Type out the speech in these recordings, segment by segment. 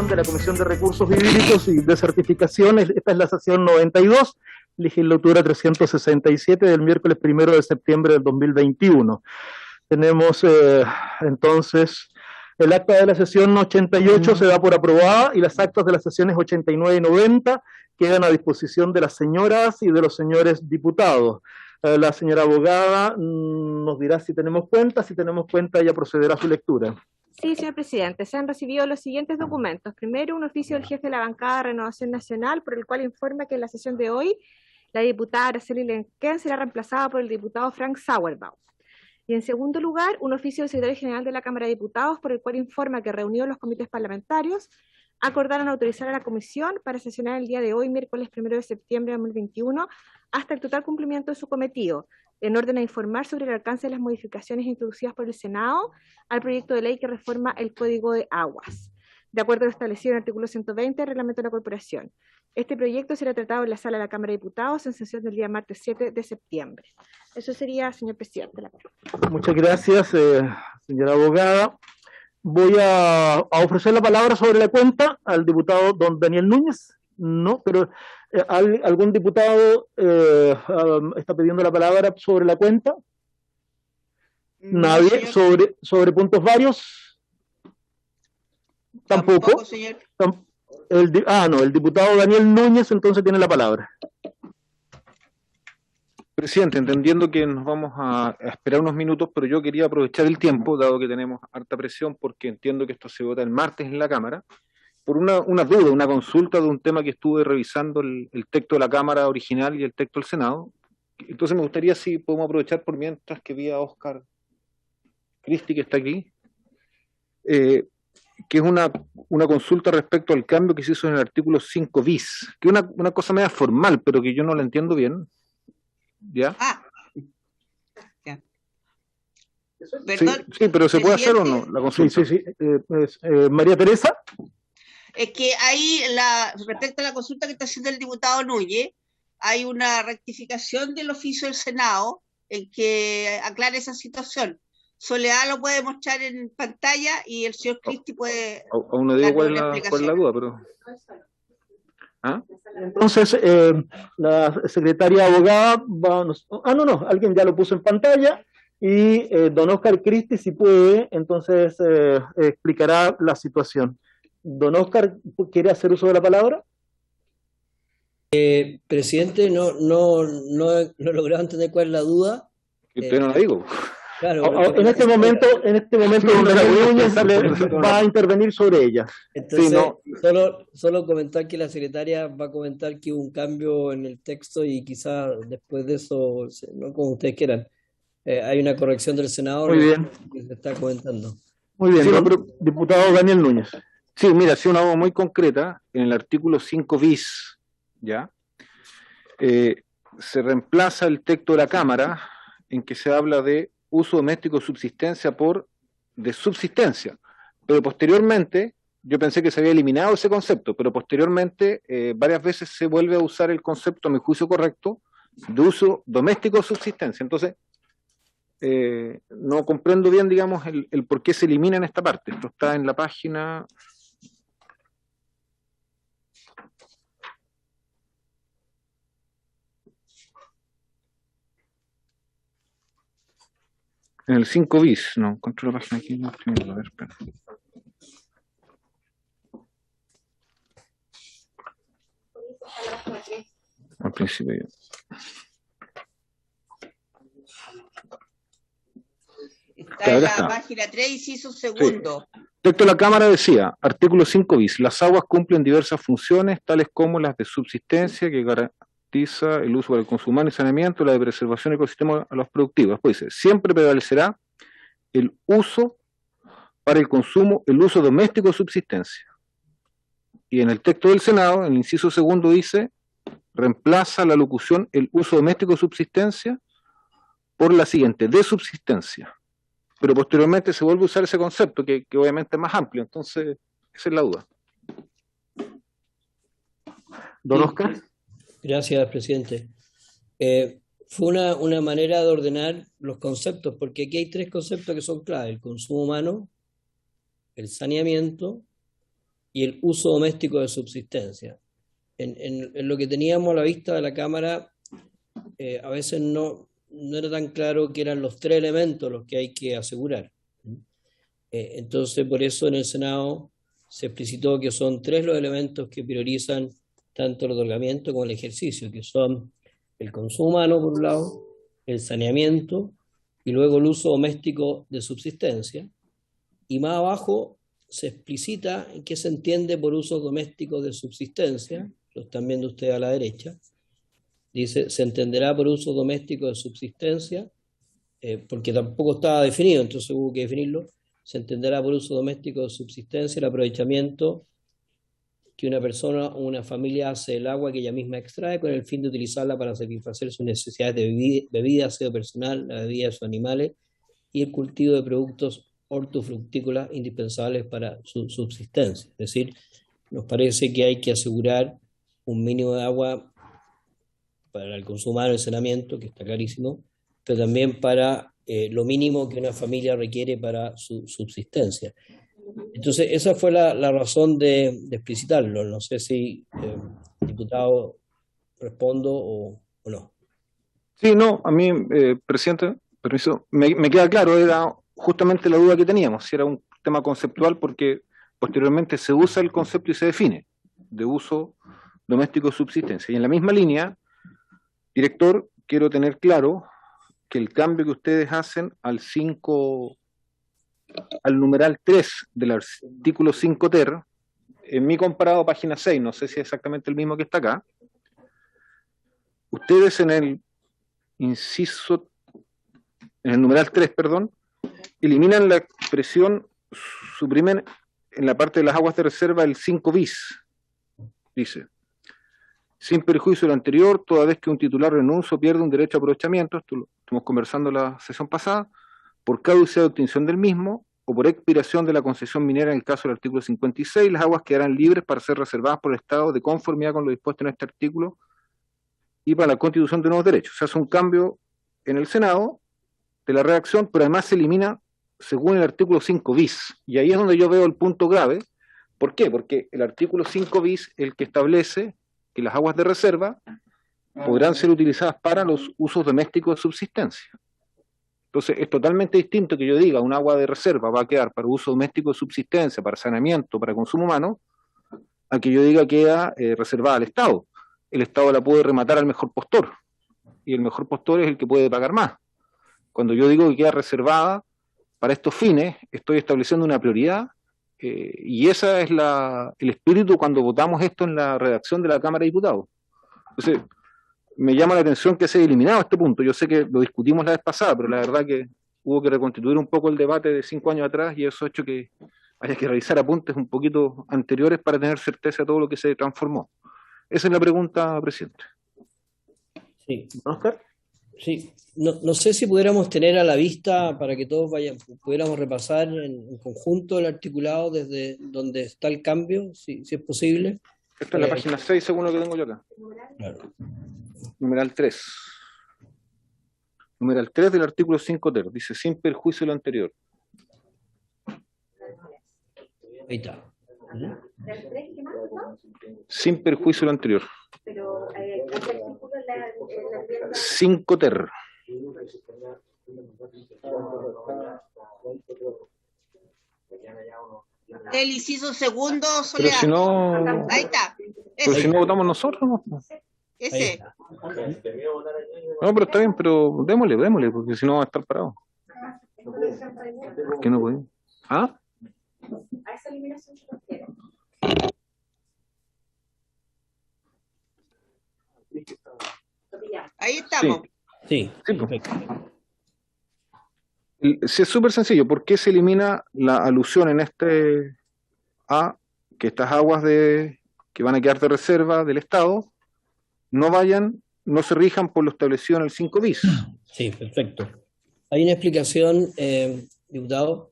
sesión de la Comisión de Recursos Hídricos y de Certificaciones. Esta es la sesión 92, legislatura 367 del miércoles 1 de septiembre del 2021. Tenemos entonces el acta de la sesión 88 se da por aprobada y las actas de las sesiones 89 y 90 quedan a disposición de las señoras y de los señores diputados. La señora abogada nos dirá si tenemos cuenta ella procederá a su lectura. Sí, señor presidente, se han recibido los siguientes documentos. Primero, un oficio del jefe de la bancada de Renovación Nacional, por el cual informa que en la sesión de hoy la diputada Araceli Lenquén será reemplazada por el diputado Frank Sauerbaum. Y en segundo lugar, un oficio del secretario general de la Cámara de Diputados, por el cual informa que reunidos los comités parlamentarios acordaron autorizar a la comisión para sesionar el día de hoy, miércoles 1 de septiembre de 2021, hasta el total cumplimiento de su cometido, en orden a informar sobre el alcance de las modificaciones introducidas por el Senado al proyecto de ley que reforma el Código de Aguas, de acuerdo a lo establecido en el artículo 120 del Reglamento de la Corporación. Este proyecto será tratado en la sala de la Cámara de Diputados en sesión del día martes 7 de septiembre. Eso sería, señor presidente. Muchas gracias, señora abogada. Voy a ofrecer la palabra sobre la cuenta al diputado don Daniel Núñez. No, pero ¿algún diputado está pidiendo la palabra sobre la cuenta? ¿Nadie? ¿Sobre puntos varios? Tampoco. Señor. El diputado Daniel Núñez entonces tiene la palabra. Presidente, entendiendo que nos vamos a esperar unos minutos, pero yo quería aprovechar el tiempo, dado que tenemos harta presión, porque entiendo que esto se vota el martes en la Cámara, por una duda, una consulta de un tema que estuve revisando el texto de la Cámara original y el texto del Senado. Entonces me gustaría si podemos aprovechar por mientras que vi a Oscar Cristi, que está aquí, que es una consulta respecto al cambio que se hizo en el artículo 5 bis, que es una cosa media formal, pero que yo no la entiendo bien. ¿Ya? Ya. Perdón, sí, pero ¿se puede hacer o no la consulta? Sí. María Teresa. Es que ahí, respecto a la consulta que está haciendo el diputado Núñez, hay una rectificación del oficio del Senado en que aclara esa situación. Soledad lo puede mostrar en pantalla y el señor Cristi puede... Aún no digo cuál es la duda, pero... ¿Ah? Entonces, la secretaria abogada alguien ya lo puso en pantalla y don Oscar Cristi, si puede, entonces explicará la situación. Don Oscar, ¿quiere hacer uso de la palabra? Presidente, no he logrado entender cuál es la duda. Usted no la digo. Claro, en este momento don Daniel Núñez va a intervenir sobre ella. Entonces, solo comentar que la secretaria va a comentar que hubo un cambio en el texto y quizás después de eso, no como ustedes quieran, hay una corrección del senador. Muy bien. Que se está comentando. Muy bien, diputado Daniel Núñez. Sí, mira, sí, una voz muy concreta, en el artículo 5 bis, ¿ya? Se reemplaza el texto de la Cámara en que se habla de uso doméstico de subsistencia por de subsistencia, pero posteriormente, yo pensé que se había eliminado ese concepto, pero posteriormente varias veces se vuelve a usar el concepto, a mi juicio correcto, de uso doméstico de subsistencia. Entonces, no comprendo bien, digamos, el por qué se elimina en esta parte. Esto está en la página... En el 5 bis, no, encontré la página aquí, no, primero, a ver, espera. Al principio yo. Está en la página 3, inciso segundo. Sí. El texto de la Cámara decía, artículo 5 bis, las aguas cumplen diversas funciones, tales como las de subsistencia, que garantiza el uso para el consumo humano y saneamiento, la de preservación del ecosistema a los productivos. Después dice, siempre prevalecerá el uso para el consumo, el uso doméstico de subsistencia. Y en el texto del Senado, en el inciso segundo dice, reemplaza la locución el uso doméstico de subsistencia por la siguiente, de subsistencia. Pero posteriormente se vuelve a usar ese concepto, que obviamente es más amplio. Entonces, esa es la duda. Don Oscar. Gracias, presidente. Fue una manera de ordenar los conceptos, porque aquí hay tres conceptos que son clave: el consumo humano, el saneamiento y el uso doméstico de subsistencia. En lo que teníamos a la vista de la Cámara, a veces no era tan claro que eran los tres elementos los que hay que asegurar. Entonces, por eso en el Senado se explicitó que son tres los elementos que priorizan tanto el otorgamiento como el ejercicio, que son el consumo humano por un lado, el saneamiento y luego el uso doméstico de subsistencia. Y más abajo se explicita en qué se entiende por uso doméstico de subsistencia, lo están viendo ustedes a la derecha. Dice, se entenderá por uso doméstico de subsistencia, porque tampoco estaba definido, entonces hubo que definirlo. Se entenderá por uso doméstico de subsistencia el aprovechamiento que una persona o una familia hace del agua que ella misma extrae con el fin de utilizarla para satisfacer sus necesidades de bebida, aseo personal, la bebida de sus animales y el cultivo de productos hortofructícolas indispensables para su subsistencia. Es decir, nos parece que hay que asegurar un mínimo de agua para el consumo humano y el saneamiento, que está clarísimo, pero también para lo mínimo que una familia requiere para su subsistencia. Entonces, esa fue la razón de explicitarlo. No sé si, diputado, respondo o no. Sí, no, a mí, presidente, permiso, me queda claro, era justamente la duda que teníamos, si era un tema conceptual, porque posteriormente se usa el concepto y se define de uso doméstico de subsistencia. Y en la misma línea, director, quiero tener claro que el cambio que ustedes hacen al numeral 3 del artículo 5 ter, en mi comparado página 6, no sé si es exactamente el mismo que está acá, ustedes en el inciso, en el numeral 3, perdón, eliminan la expresión, suprimen en la parte de las aguas de reserva el 5 bis, dice, sin perjuicio de lo anterior, toda vez que un titular renuncia o pierde un derecho a aprovechamiento, esto lo estuvimos conversando la sesión pasada, por caducidad o extinción del mismo, o por expiración de la concesión minera en el caso del artículo 56, las aguas quedarán libres para ser reservadas por el Estado de conformidad con lo dispuesto en este artículo y para la constitución de nuevos derechos. Se hace un cambio en el Senado de la redacción, pero además se elimina según el artículo 5 bis, y ahí es donde yo veo el punto grave. ¿Por qué? Porque el artículo 5 bis es el que establece que las aguas de reserva podrán ser utilizadas para los usos domésticos de subsistencia. Entonces, es totalmente distinto que yo diga un agua de reserva va a quedar para uso doméstico de subsistencia, para saneamiento, para consumo humano, a que yo diga queda reservada al Estado. El Estado la puede rematar al mejor postor, y el mejor postor es el que puede pagar más. Cuando yo digo que queda reservada para estos fines, estoy estableciendo una prioridad, y ese es el espíritu cuando votamos esto en la redacción de la Cámara de Diputados. Entonces, me llama la atención que se haya eliminado este punto. Yo sé que lo discutimos la vez pasada, pero la verdad que hubo que reconstituir un poco el debate de 5 años atrás, y eso ha hecho que haya que revisar apuntes un poquito anteriores para tener certeza de todo lo que se transformó. Esa es la pregunta, presidente. Sí. ¿Oscar? Sí, no sé si pudiéramos tener a la vista para que todos pudiéramos repasar en conjunto el articulado desde donde está el cambio, si es posible. Esta es la página 6, según lo que tengo yo acá. Claro. Numeral 3. Numeral 3 del artículo 5 ter, dice sin perjuicio de lo anterior. Ahí está. Sin perjuicio de lo anterior. 5 ter. El inciso segundo, Pero Soledad. si no, Ahí está. pero Ese. si no votamos nosotros, ¿no? Ese. No, pero está bien, pero démosle, porque si no va a estar parado. ¿Por qué no podemos? ¿Ah? A esa eliminación se refiere. Ahí estamos. Sí, Sí, pues. perfecto. Sí, es súper sencillo. ¿Por qué se elimina la alusión en este a que estas aguas que van a quedar de reserva del Estado no se rijan por lo establecido en el 5 bis? Sí, perfecto. Hay una explicación, diputado,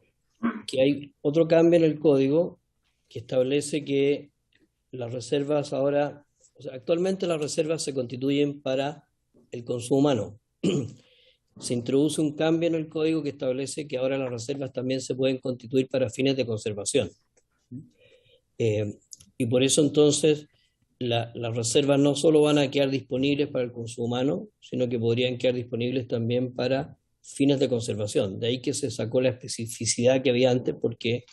que hay otro cambio en el código que establece que las reservas ahora, o sea, actualmente las reservas se constituyen para el consumo humano. Se introduce un cambio en el código que establece que ahora las reservas también se pueden constituir para fines de conservación. Y por eso entonces las reservas no solo van a quedar disponibles para el consumo humano, sino que podrían quedar disponibles también para fines de conservación. De ahí que se sacó la especificidad que había antes, porque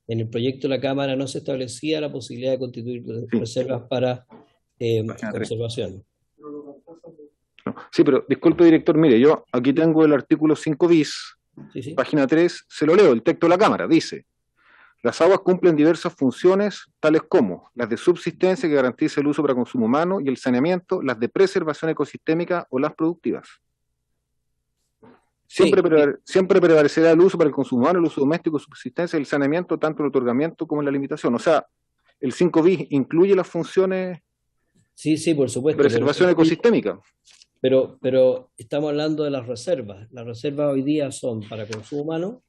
en el proyecto de la Cámara no se establecía la posibilidad de constituir reservas para conservación. Sí, pero disculpe, director, mire, yo aquí tengo el artículo 5 bis, Sí. página 3, se lo leo, el texto de la Cámara, dice: las aguas cumplen diversas funciones, tales como las de subsistencia, que garantiza el uso para consumo humano, y el saneamiento, las de preservación ecosistémica o las productivas. Siempre prevalecerá el uso para el consumo humano, el uso doméstico, subsistencia, el saneamiento, tanto en el otorgamiento como en la limitación. O sea, el 5 bis incluye las funciones Sí, por de supuesto. preservación ecosistémica. Pero estamos hablando de las reservas. Las reservas hoy día son para consumo humano,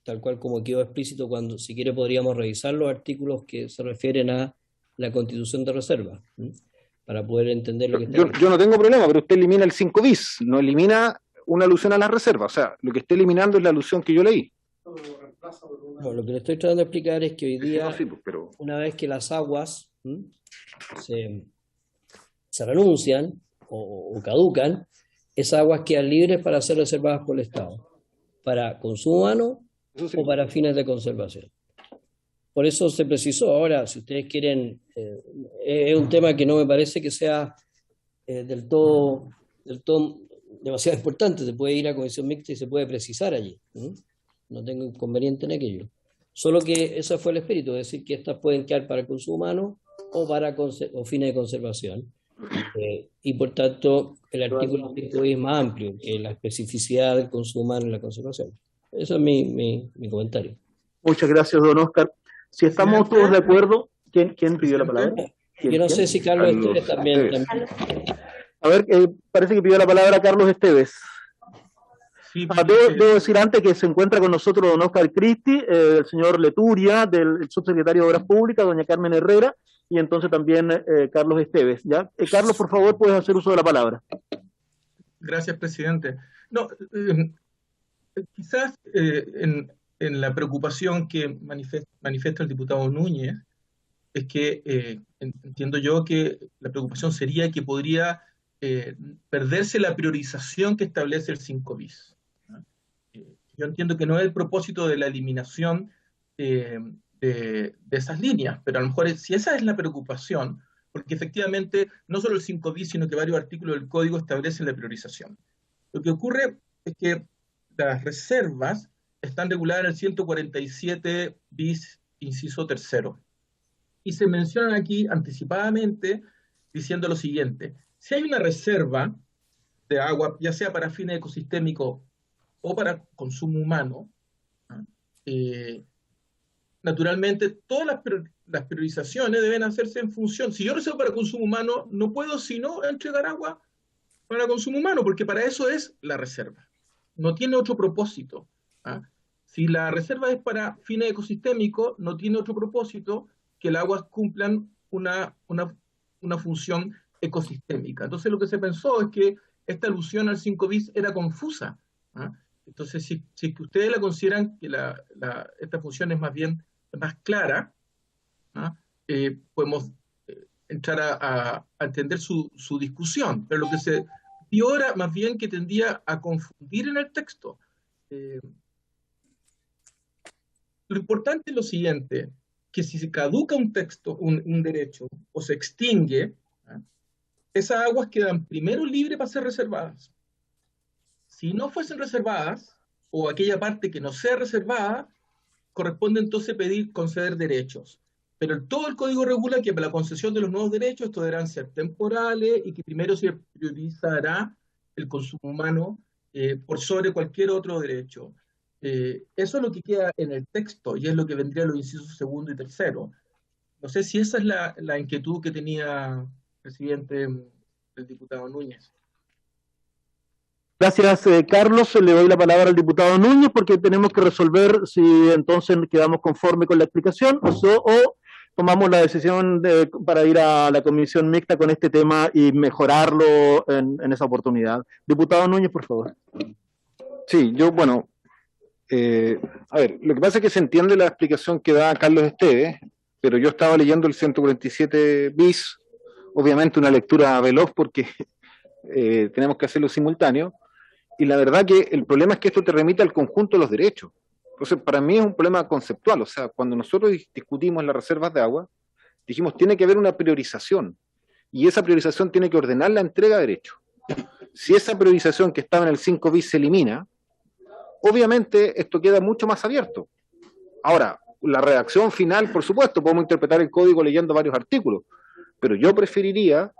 tal cual como quedó explícito cuando, si quiere, podríamos revisar los artículos que se refieren a la constitución de reservas, para poder entender lo que está Yo no tengo problema, pero usted elimina el 5 bis, no elimina una alusión a las reservas. O sea, lo que está eliminando es la alusión que yo leí. No, lo que le estoy tratando de explicar es que hoy día, No, sí, pero... una vez que las aguas se renuncian o caducan, esas aguas quedan libres para ser reservadas por el Estado, para consumo humano o para fines de conservación. Por eso se precisó. Ahora, si ustedes quieren, es un tema que no me parece que sea del todo demasiado importante. Se puede ir a comisión mixta y se puede precisar allí. No tengo inconveniente en aquello. Solo que ese fue el espíritu, es decir, que estas pueden quedar para consumo humano o para fines de conservación. Y por tanto, el artículo 5 es más amplio que la especificidad del consumo humano y la conservación. Eso es mi comentario. Muchas gracias, don Oscar. Si estamos todos de acuerdo, ¿quién pidió la palabra? Yo no sé si Carlos Esteves también. A ver, parece que pidió la palabra Carlos Esteves. Sí, debo decir antes que se encuentra con nosotros don Oscar Cristi, el señor Leturia, del subsecretario de Obras Públicas, doña Carmen Herrera, y entonces también Carlos Esteves. ¿Ya? Carlos, por favor, puedes hacer uso de la palabra. Gracias, presidente. No, quizás en la preocupación que manifiesta el diputado Núñez, es que entiendo yo que la preocupación sería que podría perderse la priorización que establece el 5 bis. Yo entiendo que no es el propósito de la eliminación de esas líneas, pero a lo mejor si esa es la preocupación, porque efectivamente no solo el 5 bis, sino que varios artículos del código establecen la priorización. Lo que ocurre es que las reservas están reguladas en el 147 bis, inciso tercero. Y se mencionan aquí anticipadamente diciendo lo siguiente: si hay una reserva de agua, ya sea para fines ecosistémicos o para consumo humano, naturalmente todas las priorizaciones deben hacerse en función. Si yo reservo para consumo humano, no puedo sino entregar agua para consumo humano, porque para eso es la reserva. No tiene otro propósito. Si la reserva es para fines ecosistémicos, no tiene otro propósito que el agua cumplan una función ecosistémica. Entonces lo que se pensó es que esta alusión al 5 bis era confusa. Entonces, si es que ustedes la consideran que esta función es más clara, podemos entrar a entender su discusión. Pero lo que se vio era más bien que tendía a confundir en el texto. Lo importante es lo siguiente, que si se caduca un texto, un derecho, o se extingue, esas aguas quedan primero libres para ser reservadas. Si no fuesen reservadas, o aquella parte que no sea reservada, corresponde entonces conceder derechos. Pero todo el código regula que para la concesión de los nuevos derechos estos deberán ser temporales y que primero se priorizará el consumo humano por sobre cualquier otro derecho. Eso es lo que queda en el texto y es lo que vendría en los incisos segundo y tercero. No sé si esa es la inquietud que tenía, presidente, el diputado Núñez. Gracias, Carlos. Le doy la palabra al diputado Núñez porque tenemos que resolver si entonces quedamos conforme con la explicación o tomamos la decisión para ir a la comisión mixta con este tema y mejorarlo en esa oportunidad. Diputado Núñez, por favor. Sí, a ver, lo que pasa es que se entiende la explicación que da Carlos Esteves, pero yo estaba leyendo el 147 bis, obviamente una lectura veloz porque tenemos que hacerlo simultáneo, y la verdad que el problema es que esto te remite al conjunto de los derechos. Entonces, para mí es un problema conceptual, o sea, cuando nosotros discutimos las reservas de agua, dijimos tiene que haber una priorización, y esa priorización tiene que ordenar la entrega de derechos. Si esa priorización que estaba en el 5 bis se elimina, obviamente esto queda mucho más abierto. Ahora, la redacción final, por supuesto, podemos interpretar el código leyendo varios artículos, pero yo preferiría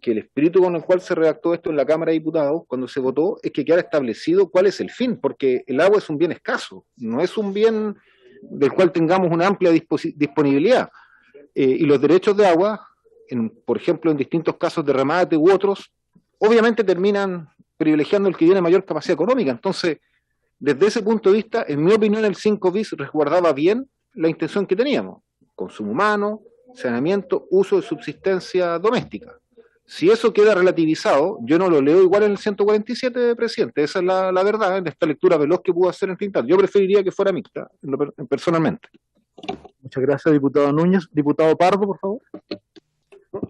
que el espíritu con el cual se redactó esto en la Cámara de Diputados, cuando se votó, es que quedara establecido cuál es el fin, porque el agua es un bien escaso, no es un bien del cual tengamos una amplia disponibilidad. Y los derechos de agua, por ejemplo, en distintos casos de remate u otros, obviamente terminan privilegiando el que tiene mayor capacidad económica. Entonces, desde ese punto de vista, en mi opinión, el 5 bis resguardaba bien la intención que teníamos: consumo humano, saneamiento, uso de subsistencia doméstica. Si eso queda relativizado, yo no lo leo igual en el 147, presidente. Esa es la verdad, en esta lectura veloz que pudo hacer en Tintal. Yo preferiría que fuera mixta, personalmente. Muchas gracias, diputado Núñez. Diputado Pardo, por favor.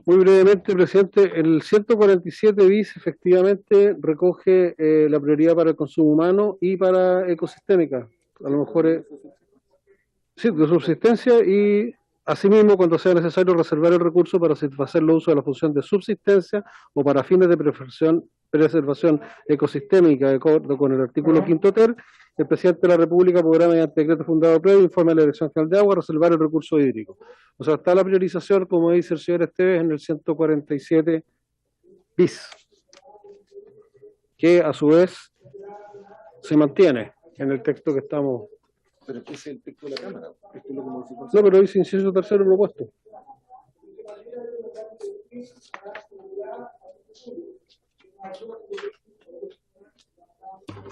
Muy brevemente, presidente, el 147 bis efectivamente recoge la prioridad para el consumo humano y para ecosistémica. A lo mejor sí, de subsistencia, y asimismo, cuando sea necesario, reservar el recurso para satisfacer los usos de la función de subsistencia o para fines de preservación ecosistémica, de acuerdo con el artículo 5 ter. El presidente de la República podrá, mediante decreto fundado previo, informe a la Dirección General de Agua, reservar el recurso hídrico. O sea, está la priorización, como dice el señor Esteves, en el 147 bis, que a su vez se mantiene en el texto que estamos. Pero es que es el texto de la Cámara. No, pero dice inciso tercero propuesto.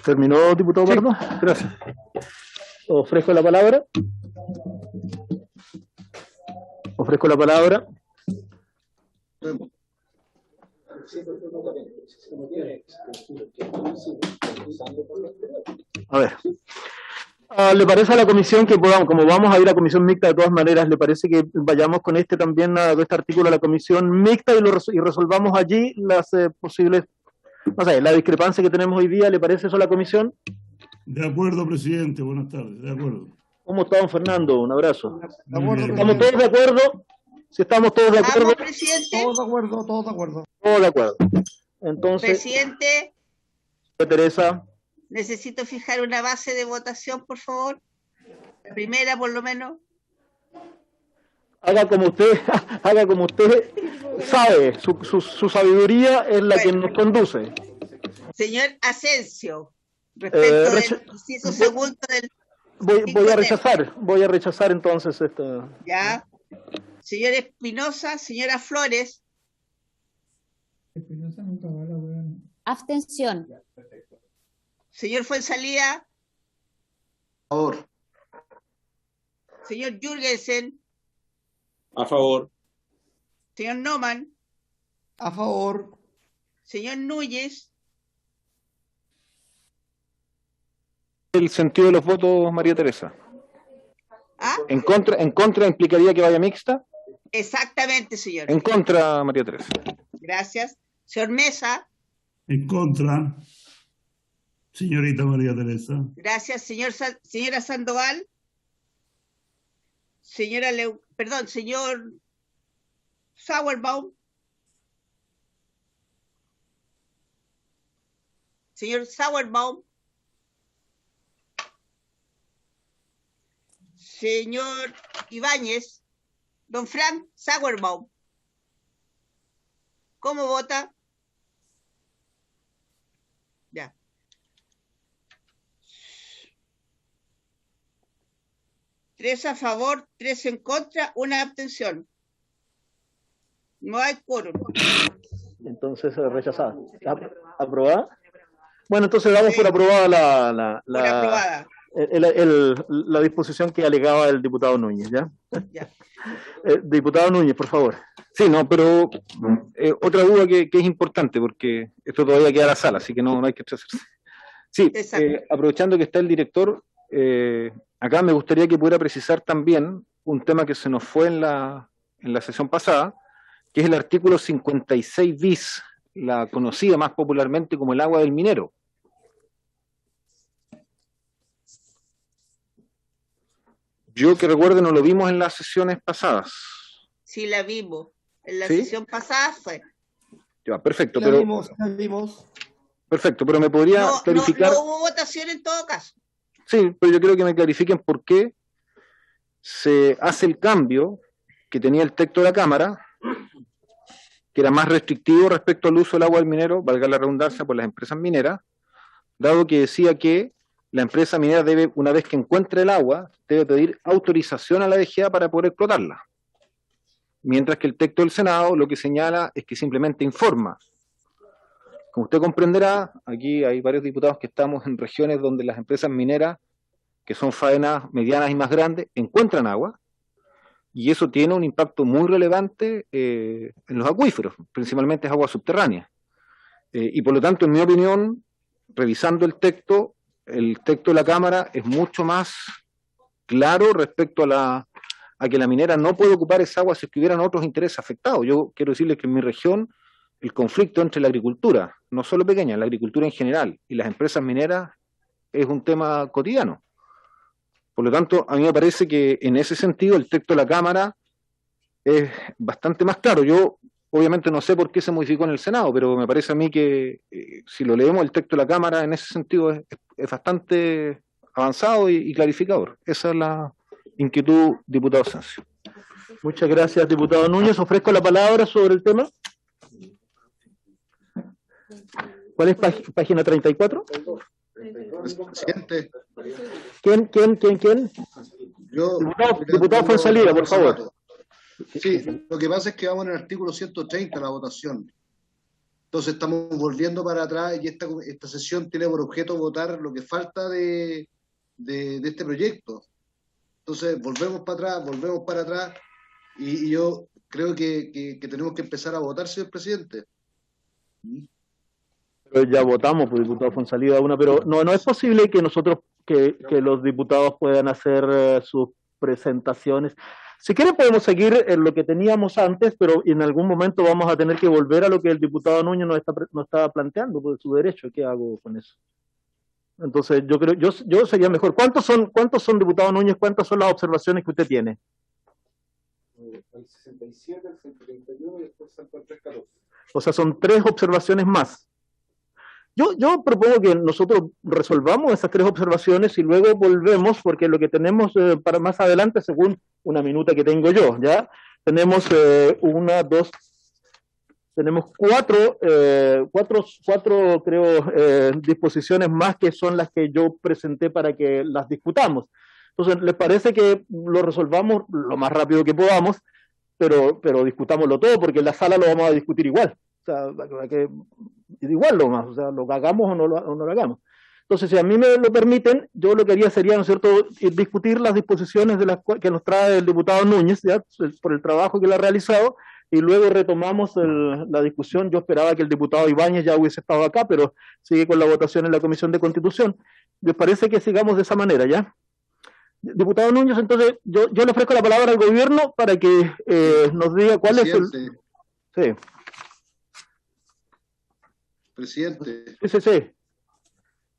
¿Terminó, diputado Pardo? Gracias. Ofrezco la palabra. Ofrezco la palabra. A ver. ¿Le parece a la comisión que podamos, como vamos a ir a comisión mixta de todas maneras, le parece que vayamos con este también, este artículo a la comisión mixta y resolvamos allí las posibles, no sé, la discrepancia que tenemos hoy día? ¿Le parece eso a la comisión? De acuerdo, presidente. Buenas tardes. De acuerdo. ¿Cómo está, don Fernando? Un abrazo. Bien. ¿Estamos todos de acuerdo? Si estamos todos de acuerdo. ¿Vamos, presidente? Todos de acuerdo, todos de acuerdo. Todos de acuerdo. Entonces, Presidente, Teresa, necesito fijar una base de votación, por favor. La primera, por lo menos. haga como usted sabe, su sabiduría es la que nos conduce. Señor Asensio, respecto recha- del inciso segundo del... Voy a rechazar entonces esto. Ya. Señor Espinosa, señora Flores, Abstención. señor Fuenzalía, A favor. señor Jürgensen, A favor. señor Noman, A favor. señor Núñez, El sentido de los votos, María Teresa. ¿ah? ¿En contra implicaría que vaya mixta? Exactamente, señor. En contra, María Teresa. Gracias. Señor Mesa, En contra, señorita María Teresa. gracias. Señora Sandoval, señor Sauerbaum, señor Sauerbaum, señor Ibáñez, don Frank Sauerbaum. ¿Cómo vota? Ya. Tres a favor, 3 en contra, una abstención. No hay quórum. Entonces, rechazada. ¿Aprobada? Bueno, entonces damos por aprobada Por aprobada. la disposición que alegaba el diputado Núñez, ¿ya? Ya. Diputado Núñez, por favor. Sí, no, pero otra duda que es importante, porque esto todavía queda en la sala, así que no hay que estresarse. Sí, Exacto. aprovechando que está el director, acá me gustaría que pudiera precisar también un tema que se nos fue en la sesión pasada, que es el artículo 56 bis, la conocida más popularmente como el agua del minero. Yo que recuerdo no lo vimos en las sesiones pasadas. Sí, la vimos. En la ¿Sí? sesión pasada fue. Ya, perfecto, La pero vimos. perfecto, pero me podría clarificar. No hubo votación en todo caso. Sí, pero yo quiero que me clarifiquen por qué se hace el cambio que tenía el texto de la Cámara, que era más restrictivo respecto al uso del agua del minero, valga la redundancia, por las empresas mineras, dado que decía que la empresa minera debe, una vez que encuentre el agua, debe pedir autorización a la DGA para poder explotarla. Mientras que el texto del Senado lo que señala es que simplemente informa. Como usted comprenderá, aquí hay varios diputados que estamos en regiones donde las empresas mineras, que son faenas medianas y más grandes, encuentran agua, y eso tiene un impacto muy relevante en los acuíferos, principalmente es agua subterránea. Y por lo tanto, en mi opinión, revisando el texto de la Cámara es mucho más claro respecto a que la minera no puede ocupar esa agua si hubieran otros intereses afectados. Yo quiero decirles que en mi región el conflicto entre la agricultura, no solo pequeña, la agricultura en general y las empresas mineras es un tema cotidiano. Por lo tanto, a mí me parece que en ese sentido el texto de la Cámara es bastante más claro. Yo obviamente no sé por qué se modificó en el Senado, pero me parece a mí que si lo leemos el texto de la Cámara en ese sentido es bastante avanzado y clarificador. Esa es la inquietud, diputado Asensio. Muchas gracias, diputado Núñez. Ofrezco la palabra sobre el tema. ¿Cuál es página 34? Presidente. ¿Quién? Yo, diputado Fonsalida, por favor. Sí, lo que pasa es que vamos en el artículo 130, la votación. Entonces estamos volviendo para atrás y esta sesión tiene por objeto votar lo que falta de este proyecto. Entonces volvemos para atrás y yo creo que tenemos que empezar a votar, señor presidente. Pero ya votamos, pues, diputado Fonsalida, pero no es posible que nosotros, que los diputados puedan hacer sus presentaciones. Si quieren podemos seguir en lo que teníamos antes, pero en algún momento vamos a tener que volver a lo que el diputado Núñez nos está planteando, por su derecho. ¿Qué hago con eso? Entonces yo creo, yo sería mejor. ¿Cuántos son, diputado Núñez? ¿Cuántas son las observaciones que usted tiene? El 67, el 131 y después saltó el 314. O sea, son 3 observaciones más. Yo propongo que nosotros resolvamos esas 3 observaciones y luego volvemos, porque lo que tenemos para más adelante, según una minuta que tengo yo, ¿ya? Tenemos tenemos 4, creo, disposiciones más que son las que yo presenté para que las discutamos. Entonces, ¿les parece que lo resolvamos lo más rápido que podamos, pero discutámoslo todo, porque en la sala lo vamos a discutir igual? O sea, igual lo más, o sea, lo hagamos o no lo hagamos. Entonces, si a mí me lo permiten, yo lo que haría sería, ¿no es cierto?, discutir las disposiciones que nos trae el diputado Núñez, ya, por el trabajo que él ha realizado, y luego retomamos la discusión. Yo esperaba que el diputado Ibáñez ya hubiese estado acá, pero sigue con la votación en la Comisión de Constitución. ¿Les parece que sigamos de esa manera, ya? Diputado Núñez, entonces, yo le ofrezco la palabra al gobierno para que nos diga cuál es el... Sí. Presidente, Sí.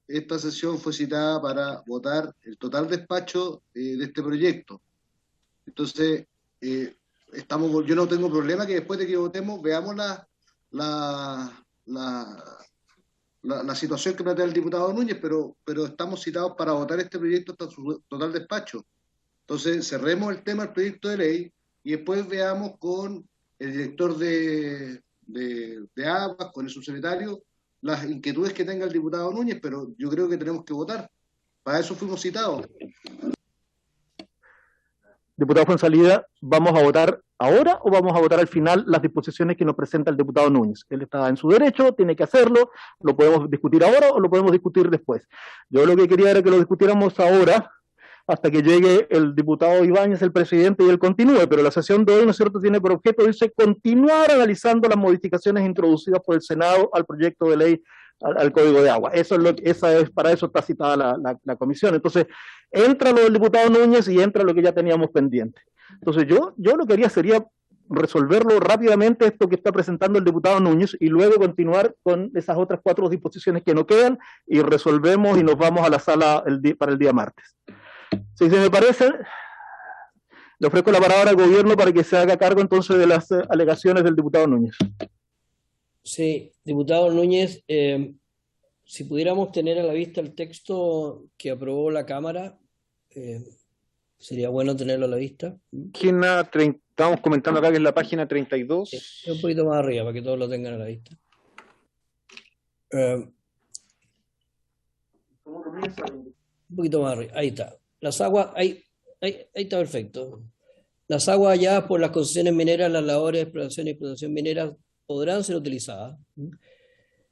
esta sesión fue citada para votar el total despacho de este proyecto. Entonces, yo no tengo problema que después de que votemos veamos la situación que plantea el diputado Núñez, pero estamos citados para votar este proyecto hasta su total despacho. Entonces, cerremos el tema del proyecto de ley y después veamos con el director de Aguas, con el subsecretario, las inquietudes que tenga el diputado Núñez, pero yo creo que tenemos que votar. Para eso fuimos citados. Diputado Fonsalida, ¿vamos a votar ahora o vamos a votar al final las disposiciones que nos presenta el diputado Núñez? Él está en su derecho, tiene que hacerlo, lo podemos discutir ahora o lo podemos discutir después. Yo lo que quería era que lo discutiéramos ahora, hasta que llegue el diputado Ibáñez, el presidente, y él continúe, pero la sesión de hoy, ¿no es cierto?, tiene por objeto, dice, continuar analizando las modificaciones introducidas por el Senado al proyecto de ley al Código de Agua. Para eso está citada la comisión. Entonces, entra lo del diputado Núñez y entra lo que ya teníamos pendiente. Entonces, yo lo que haría sería resolverlo rápidamente, esto que está presentando el diputado Núñez, y luego continuar con esas otras 4 disposiciones que no quedan, y resolvemos y nos vamos a la sala para el día martes. Si se me parece, le ofrezco la palabra al gobierno para que se haga cargo entonces de las alegaciones del diputado Núñez. Sí, diputado Núñez, si pudiéramos tener a la vista el texto que aprobó la Cámara, sería bueno tenerlo a la vista. Estamos comentando acá que es la página 32. Sí, un poquito más arriba para que todos lo tengan a la vista. Un poquito más arriba, ahí está. Las aguas, ahí está perfecto. Las aguas halladas por las concesiones mineras, las labores de exploración y explotación minera podrán ser utilizadas,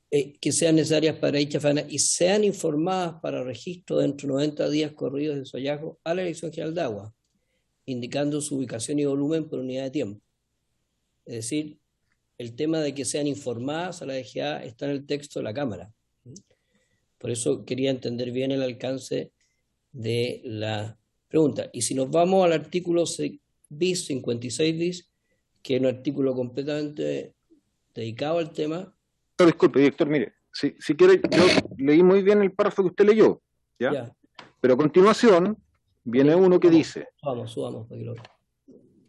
que sean necesarias para dicha faena y sean informadas para registro dentro de 90 días corridos de su hallazgo a la Dirección General de Agua, indicando su ubicación y volumen por unidad de tiempo. Es decir, el tema de que sean informadas a la DGA está en el texto de la Cámara. Por eso quería entender bien el alcance de la pregunta. Y si nos vamos al artículo 56 bis, que es un artículo completamente dedicado al tema. No, disculpe, director, mire, si quiere, yo leí muy bien el párrafo que usted leyó, ¿ya? Pero a continuación viene uno que dice: subamos,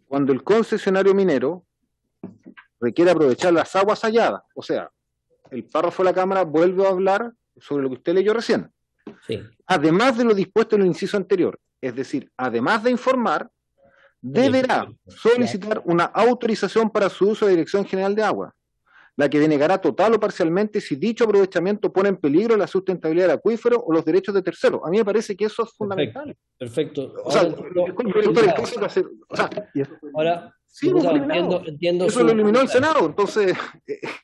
cuando el concesionario minero requiere aprovechar las aguas halladas, o sea, el párrafo de la Cámara vuelve a hablar sobre lo que usted leyó recién. Sí. Además de lo dispuesto en el inciso anterior, es decir, además de informar, deberá solicitar una autorización para su uso de Dirección General de Agua, la que denegará total o parcialmente si dicho aprovechamiento pone en peligro la sustentabilidad del acuífero o los derechos de terceros. A mí me parece que eso es fundamental. Perfecto. Ahora, entiendo eso lo eliminó el Senado, entonces...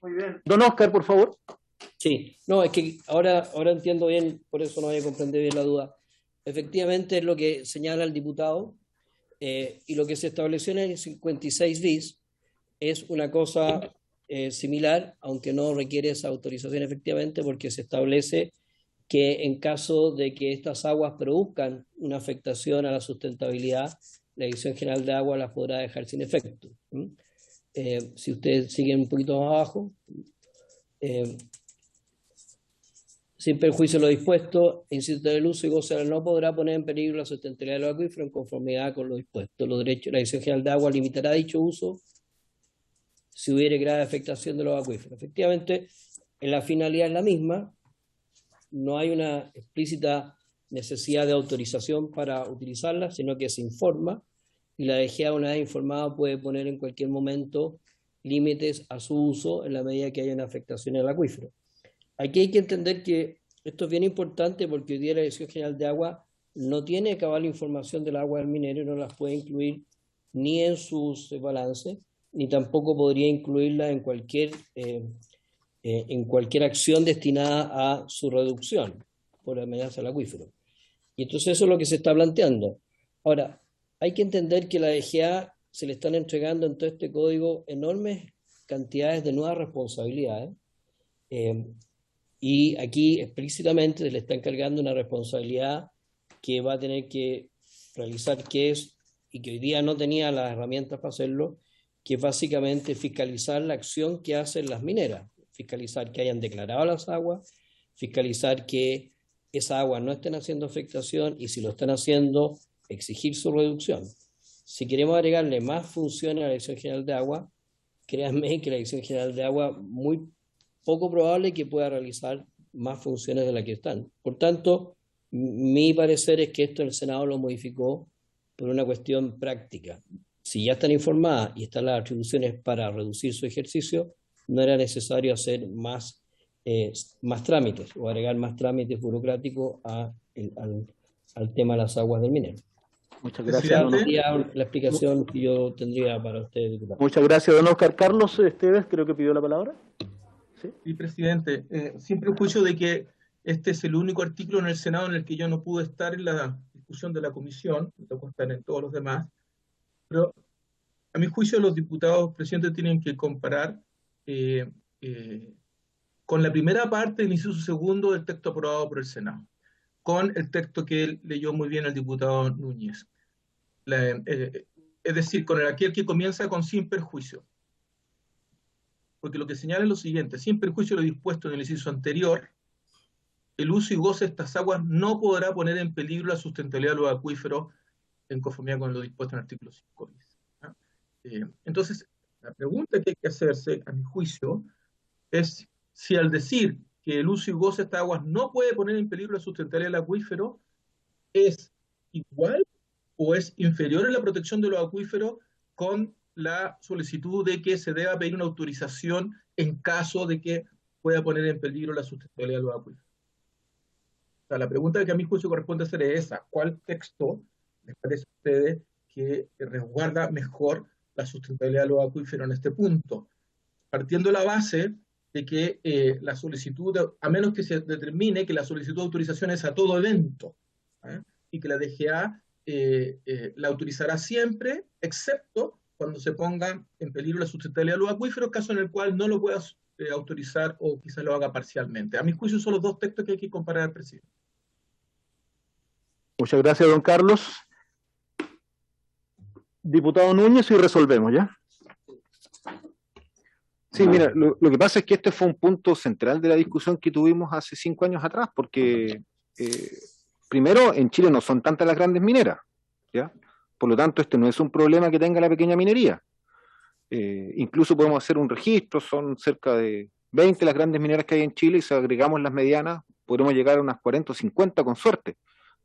Muy bien. Don Oscar, por favor. Sí, no, es que ahora entiendo bien, por eso no había comprendido bien la duda. Efectivamente es lo que señala el diputado, y lo que se estableció en el 56 bis es una cosa similar, aunque no requiere esa autorización efectivamente, porque se establece que en caso de que estas aguas produzcan una afectación a la sustentabilidad, la Dirección General de Agua las podrá dejar sin efecto. Si ustedes siguen un poquito más abajo, sin perjuicio de lo dispuesto, incitar el uso y goce no podrá poner en peligro la sustentabilidad de los acuíferos en conformidad con lo dispuesto. Los derechos, la Dirección General de Agua limitará dicho uso si hubiere grave afectación de los acuíferos. Efectivamente, en la finalidad es la misma, no hay una explícita necesidad de autorización para utilizarla, sino que se informa, y la DGA, una vez informada, puede poner en cualquier momento límites a su uso en la medida que haya una afectación al acuífero. Aquí hay que entender que esto es bien importante porque hoy día la Dirección General de Agua no tiene cabal información del agua del minero y no las puede incluir ni en sus balances, ni tampoco podría incluirla en cualquier acción destinada a su reducción por amenaza al acuífero. Y entonces eso es lo que se está planteando. Ahora, hay que entender que a la DGA se le están entregando en todo este código enormes cantidades de nuevas responsabilidades, y aquí explícitamente se le está encargando una responsabilidad que va a tener que realizar, que es, y que hoy día no tenía las herramientas para hacerlo, que es básicamente fiscalizar la acción que hacen las mineras, fiscalizar que hayan declarado las aguas, fiscalizar que esas aguas no estén haciendo afectación y si lo están haciendo, exigir su reducción. Si queremos agregarle más funciones a la Dirección General de Agua, créanme que la Dirección General de Agua muy poco probable que pueda realizar más funciones de las que están. Por tanto, mi parecer es que esto el Senado lo modificó por una cuestión práctica. Si ya están informadas y están las atribuciones para reducir su ejercicio, no era necesario hacer más trámites o agregar más trámites burocráticos al tema de las aguas del minero. Muchas gracias. Esa sería la explicación que yo tendría para usted, diputado. Muchas gracias, don Oscar. Carlos Esteves, creo que pidió la palabra. Sí, presidente. Sin perjuicio de que este es el único artículo en el Senado en el que yo no pude estar en la discusión de la comisión, me tocó estar en todos los demás, pero a mi juicio los diputados presidentes tienen que comparar con la primera parte del inciso segundo del texto aprobado por el Senado, con el texto que leyó muy bien el diputado Núñez. Es decir, con aquel que comienza con sin perjuicio. Porque lo que señala es lo siguiente: sin perjuicio de lo dispuesto en el inciso anterior, el uso y goce de estas aguas no podrá poner en peligro la sustentabilidad de los acuíferos en conformidad con lo dispuesto en el artículo 5 bis. Entonces, la pregunta que hay que hacerse, a mi juicio, es si al decir que el uso y goce de estas aguas no puede poner en peligro la sustentabilidad del acuífero, es igual o es inferior en la protección de los acuíferos con la solicitud de que se deba pedir una autorización en caso de que pueda poner en peligro la sustentabilidad de los acuíferos. O sea, la pregunta que a mi juicio corresponde hacer es esa: ¿cuál texto les parece a ustedes que resguarda mejor la sustentabilidad de los acuíferos en este punto? Partiendo de la base de que la solicitud, a menos que se determine que la solicitud de autorización es a todo evento, y que la DGA la autorizará siempre, excepto cuando se ponga en peligro la sustentabilidad de los acuíferos, caso en el cual no lo pueda autorizar o quizás lo haga parcialmente. A mi juicio son los dos textos que hay que comparar, presidente. Muchas gracias, don Carlos. Diputado Núñez, y resolvemos, ¿ya? Sí, mira, lo que pasa es que este fue un punto central de la discusión que tuvimos hace 5 años atrás, porque primero, en Chile no son tantas las grandes mineras, ¿ya? Por lo tanto, este no es un problema que tenga la pequeña minería. Incluso podemos hacer un registro, son cerca de 20 las grandes mineras que hay en Chile, y si agregamos las medianas, podremos llegar a unas 40 o 50 con suerte.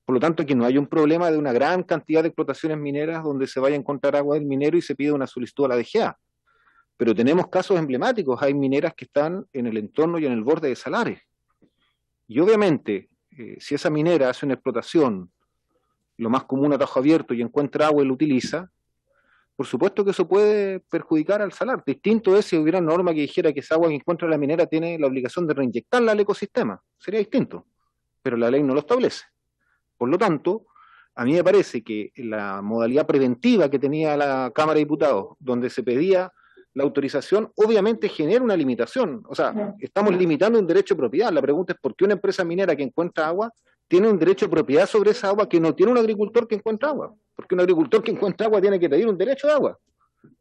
Por lo tanto, aquí no hay un problema de una gran cantidad de explotaciones mineras donde se vaya a encontrar agua del minero y se pide una solicitud a la DGA. Pero tenemos casos emblemáticos, hay mineras que están en el entorno y en el borde de salares. Y obviamente, si esa minera hace una explotación, lo más común a tajo abierto, y encuentra agua y lo utiliza, por supuesto que eso puede perjudicar al salar. Distinto es si hubiera norma que dijera que esa agua que encuentra la minera tiene la obligación de reinyectarla al ecosistema. Sería distinto, pero la ley no lo establece. Por lo tanto, a mí me parece que la modalidad preventiva que tenía la Cámara de Diputados, donde se pedía la autorización, obviamente genera una limitación. O sea, estamos limitando un derecho de propiedad. La pregunta es por qué una empresa minera que encuentra agua tiene un derecho de propiedad sobre esa agua que no tiene un agricultor que encuentra agua. Porque un agricultor que encuentra agua tiene que pedir un derecho de agua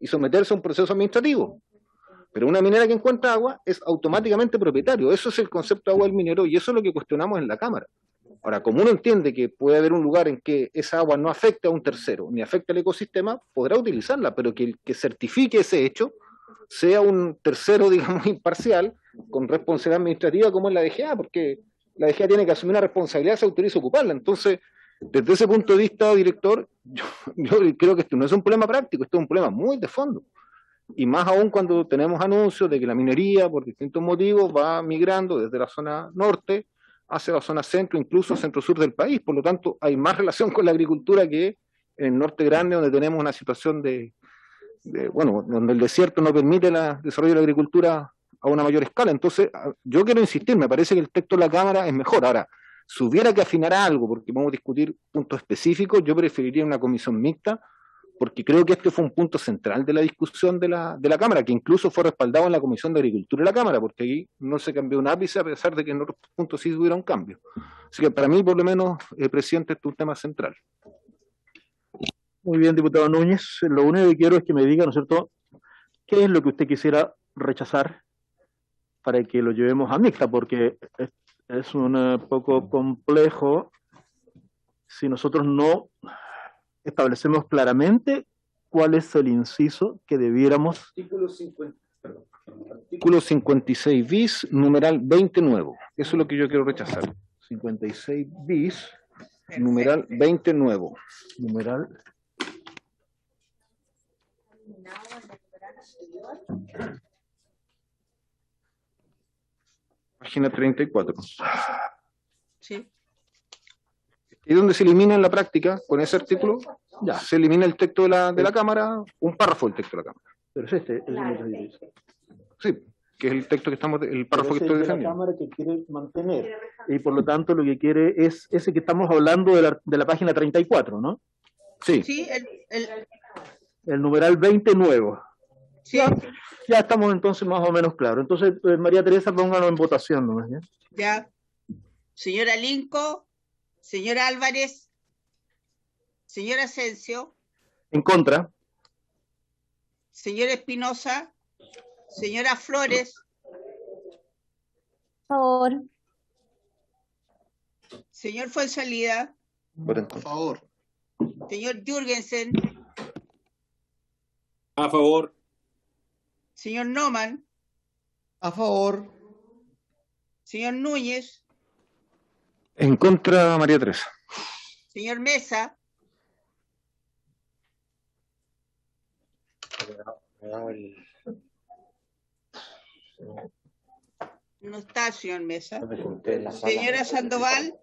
y someterse a un proceso administrativo. Pero una minera que encuentra agua es automáticamente propietario. Eso es el concepto de agua del minero, y eso es lo que cuestionamos en la Cámara. Ahora, como uno entiende que puede haber un lugar en que esa agua no afecte a un tercero, ni afecte al ecosistema, podrá utilizarla, pero que el que certifique ese hecho sea un tercero, digamos, imparcial, con responsabilidad administrativa como es la DGA, porque la DGA tiene que asumir una responsabilidad, se autoriza a ocuparla. Entonces, desde ese punto de vista, director, yo creo que esto no es un problema práctico, esto es un problema muy de fondo. Y más aún cuando tenemos anuncios de que la minería, por distintos motivos, va migrando desde la zona norte hacia la zona centro, incluso centro-sur del país. Por lo tanto, hay más relación con la agricultura que en el norte grande, donde tenemos una situación bueno, donde el desierto no permite el desarrollo de la agricultura a una mayor escala. Entonces, yo quiero insistir, me parece que el texto de la Cámara es mejor. Ahora, si hubiera que afinar algo, porque vamos a discutir puntos específicos, yo preferiría una comisión mixta, porque creo que este fue un punto central de la discusión de la Cámara, que incluso fue respaldado en la Comisión de Agricultura de la Cámara, porque ahí no se cambió un ápice, a pesar de que en otros puntos sí hubiera un cambio. Así que para mí, por lo menos, presidente, este es un tema central. Muy bien, diputado Núñez. Lo único que quiero es que me diga, ¿no es cierto?, qué es lo que usted quisiera rechazar para que lo llevemos a mixta, porque es un poco complejo si nosotros no establecemos claramente cuál es el inciso que debiéramos. Artículo 56 bis, numeral 20 nuevo. Eso es lo que yo quiero rechazar. 56 bis, numeral 20 nuevo. Numeral. Página 34. Sí. Y donde se elimina en la práctica, con ese artículo, ya se elimina el texto de la Cámara, un párrafo del texto de la Cámara. Pero es este, el sí, que es el texto que estamos, el párrafo que estoy defendiendo. La Cámara que quiere mantener, y por lo tanto lo que quiere es ese que estamos hablando de la página 34, ¿no? Sí. Sí, el numeral 20 nuevo. Sí. Ya estamos entonces más o menos claros. Entonces, María Teresa, póngalo en votación nomás, ¿ya? Ya. Señora Linco, señora Álvarez, señor Asensio, En contra. señor Espinosa, señora Flores, Favor. señor Fuenzalida, A favor. señor Jürgensen, A favor. señor Noman, A favor. señor Núñez, En contra, María Teresa. señor Mesa, no está el señor Mesa, señora Sandoval,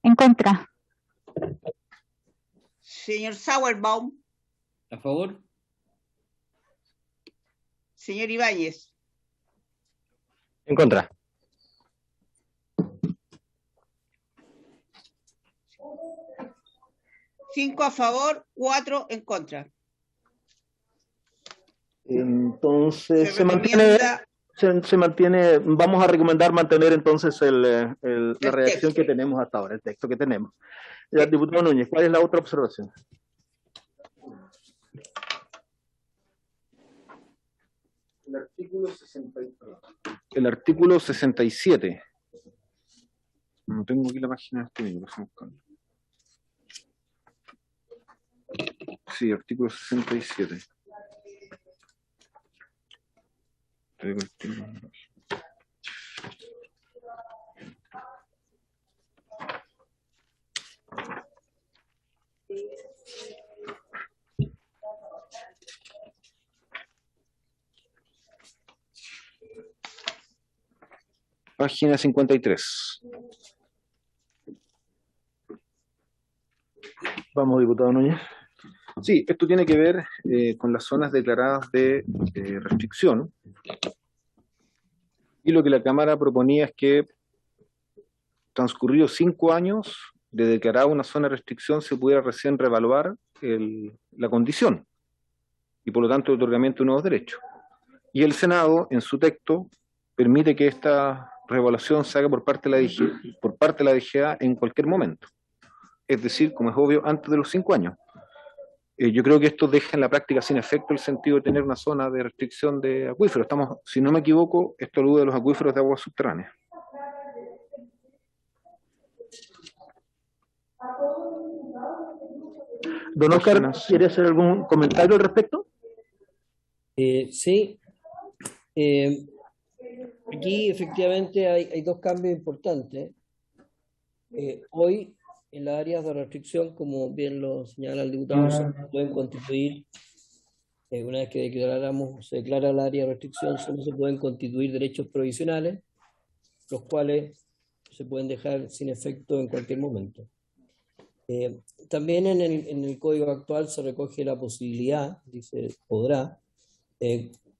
En contra. señor Sauerbaum, ¿A favor? señor Ibáñez, En contra. cinco a favor, 4 en contra. Entonces, Se recomienda se mantiene, vamos a recomendar mantener entonces la redacción que tenemos hasta ahora, el texto que tenemos. Ya, diputado Núñez, ¿cuál es la otra observación? El artículo 63. El artículo 67. No tengo aquí la página de este libro, déjame buscarlo. Sí, artículo 67. Página 53. Vamos, diputado Núñez. Sí, esto tiene que ver con las zonas declaradas de restricción. Y lo que la Cámara proponía es que, transcurridos 5 años de declarar una zona de restricción, se pudiera recién reevaluar la condición y por lo tanto el otorgamiento de nuevos derechos. Y el Senado, en su texto, permite que esta reevaluación se haga por parte de la DGA en cualquier momento. Es decir, como es obvio, antes de los 5 años. Yo creo que esto deja en la práctica sin efecto el sentido de tener una zona de restricción de acuíferos. Estamos, si no me equivoco, esto alude a los acuíferos de aguas subterráneas. Don Oscar, ¿quiere hacer algún comentario al respecto? Sí. Aquí efectivamente hay dos cambios importantes. Hoy, en las áreas de restricción, como bien lo señala el diputado, se pueden constituir, una vez que se declara el área de restricción, solo se pueden constituir derechos provisionales, los cuales se pueden dejar sin efecto en cualquier momento. También en el código actual se recoge la posibilidad, dice, podrá,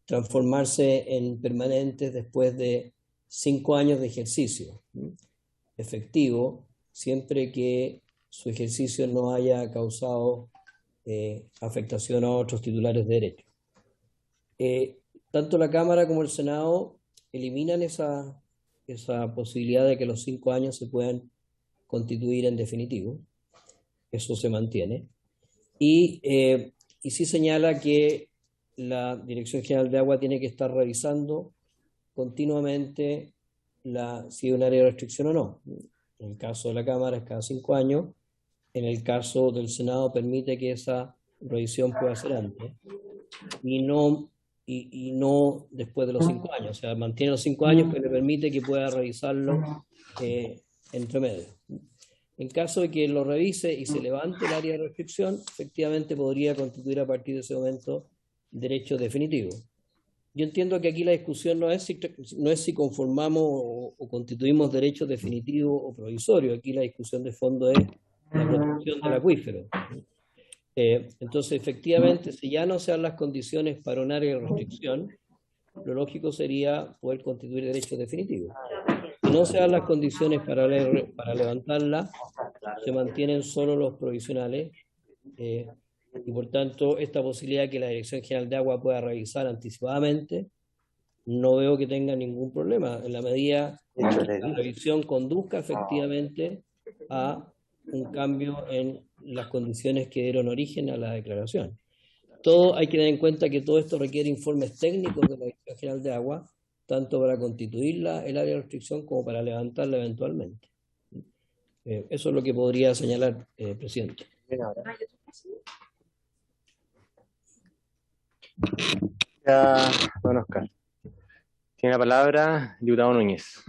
transformarse en permanentes después de 5 años de ejercicio efectivo, siempre que su ejercicio no haya causado afectación a otros titulares de derecho. Tanto la Cámara como el Senado eliminan esa posibilidad de que los 5 años se puedan constituir en definitivo. Eso se mantiene. Y sí señala que la Dirección General de Agua tiene que estar revisando continuamente si hay un área de restricción o no. En el caso de la Cámara es cada 5 años. En el caso del Senado permite que esa revisión pueda ser antes y no después de los 5 años. O sea, mantiene los 5 años, pero le permite que pueda revisarlo entre medio. En caso de que lo revise y se levante el área de restricción, efectivamente podría constituir a partir de ese momento derecho definitivo. Yo entiendo que aquí la discusión no es si conformamos o constituimos derechos definitivos o provisorios. Aquí la discusión de fondo es la protección del acuífero. Entonces, efectivamente, si ya no se dan las condiciones para un área de restricción, lo lógico sería poder constituir derechos definitivos. Si no se dan las condiciones para levantarla, se mantienen solo los provisionales y por tanto esta posibilidad que la Dirección General de Agua pueda revisar anticipadamente, no veo que tenga ningún problema, en la medida que la revisión conduzca efectivamente a un cambio en las condiciones que dieron origen a la declaración. Todo hay que tener en cuenta que todo esto requiere informes técnicos de la Dirección General de Agua, tanto para constituir el área de restricción como para levantarla eventualmente. Eso es lo que podría señalar, presidente. Ya, don Oscar. Tiene la palabra el diputado Núñez.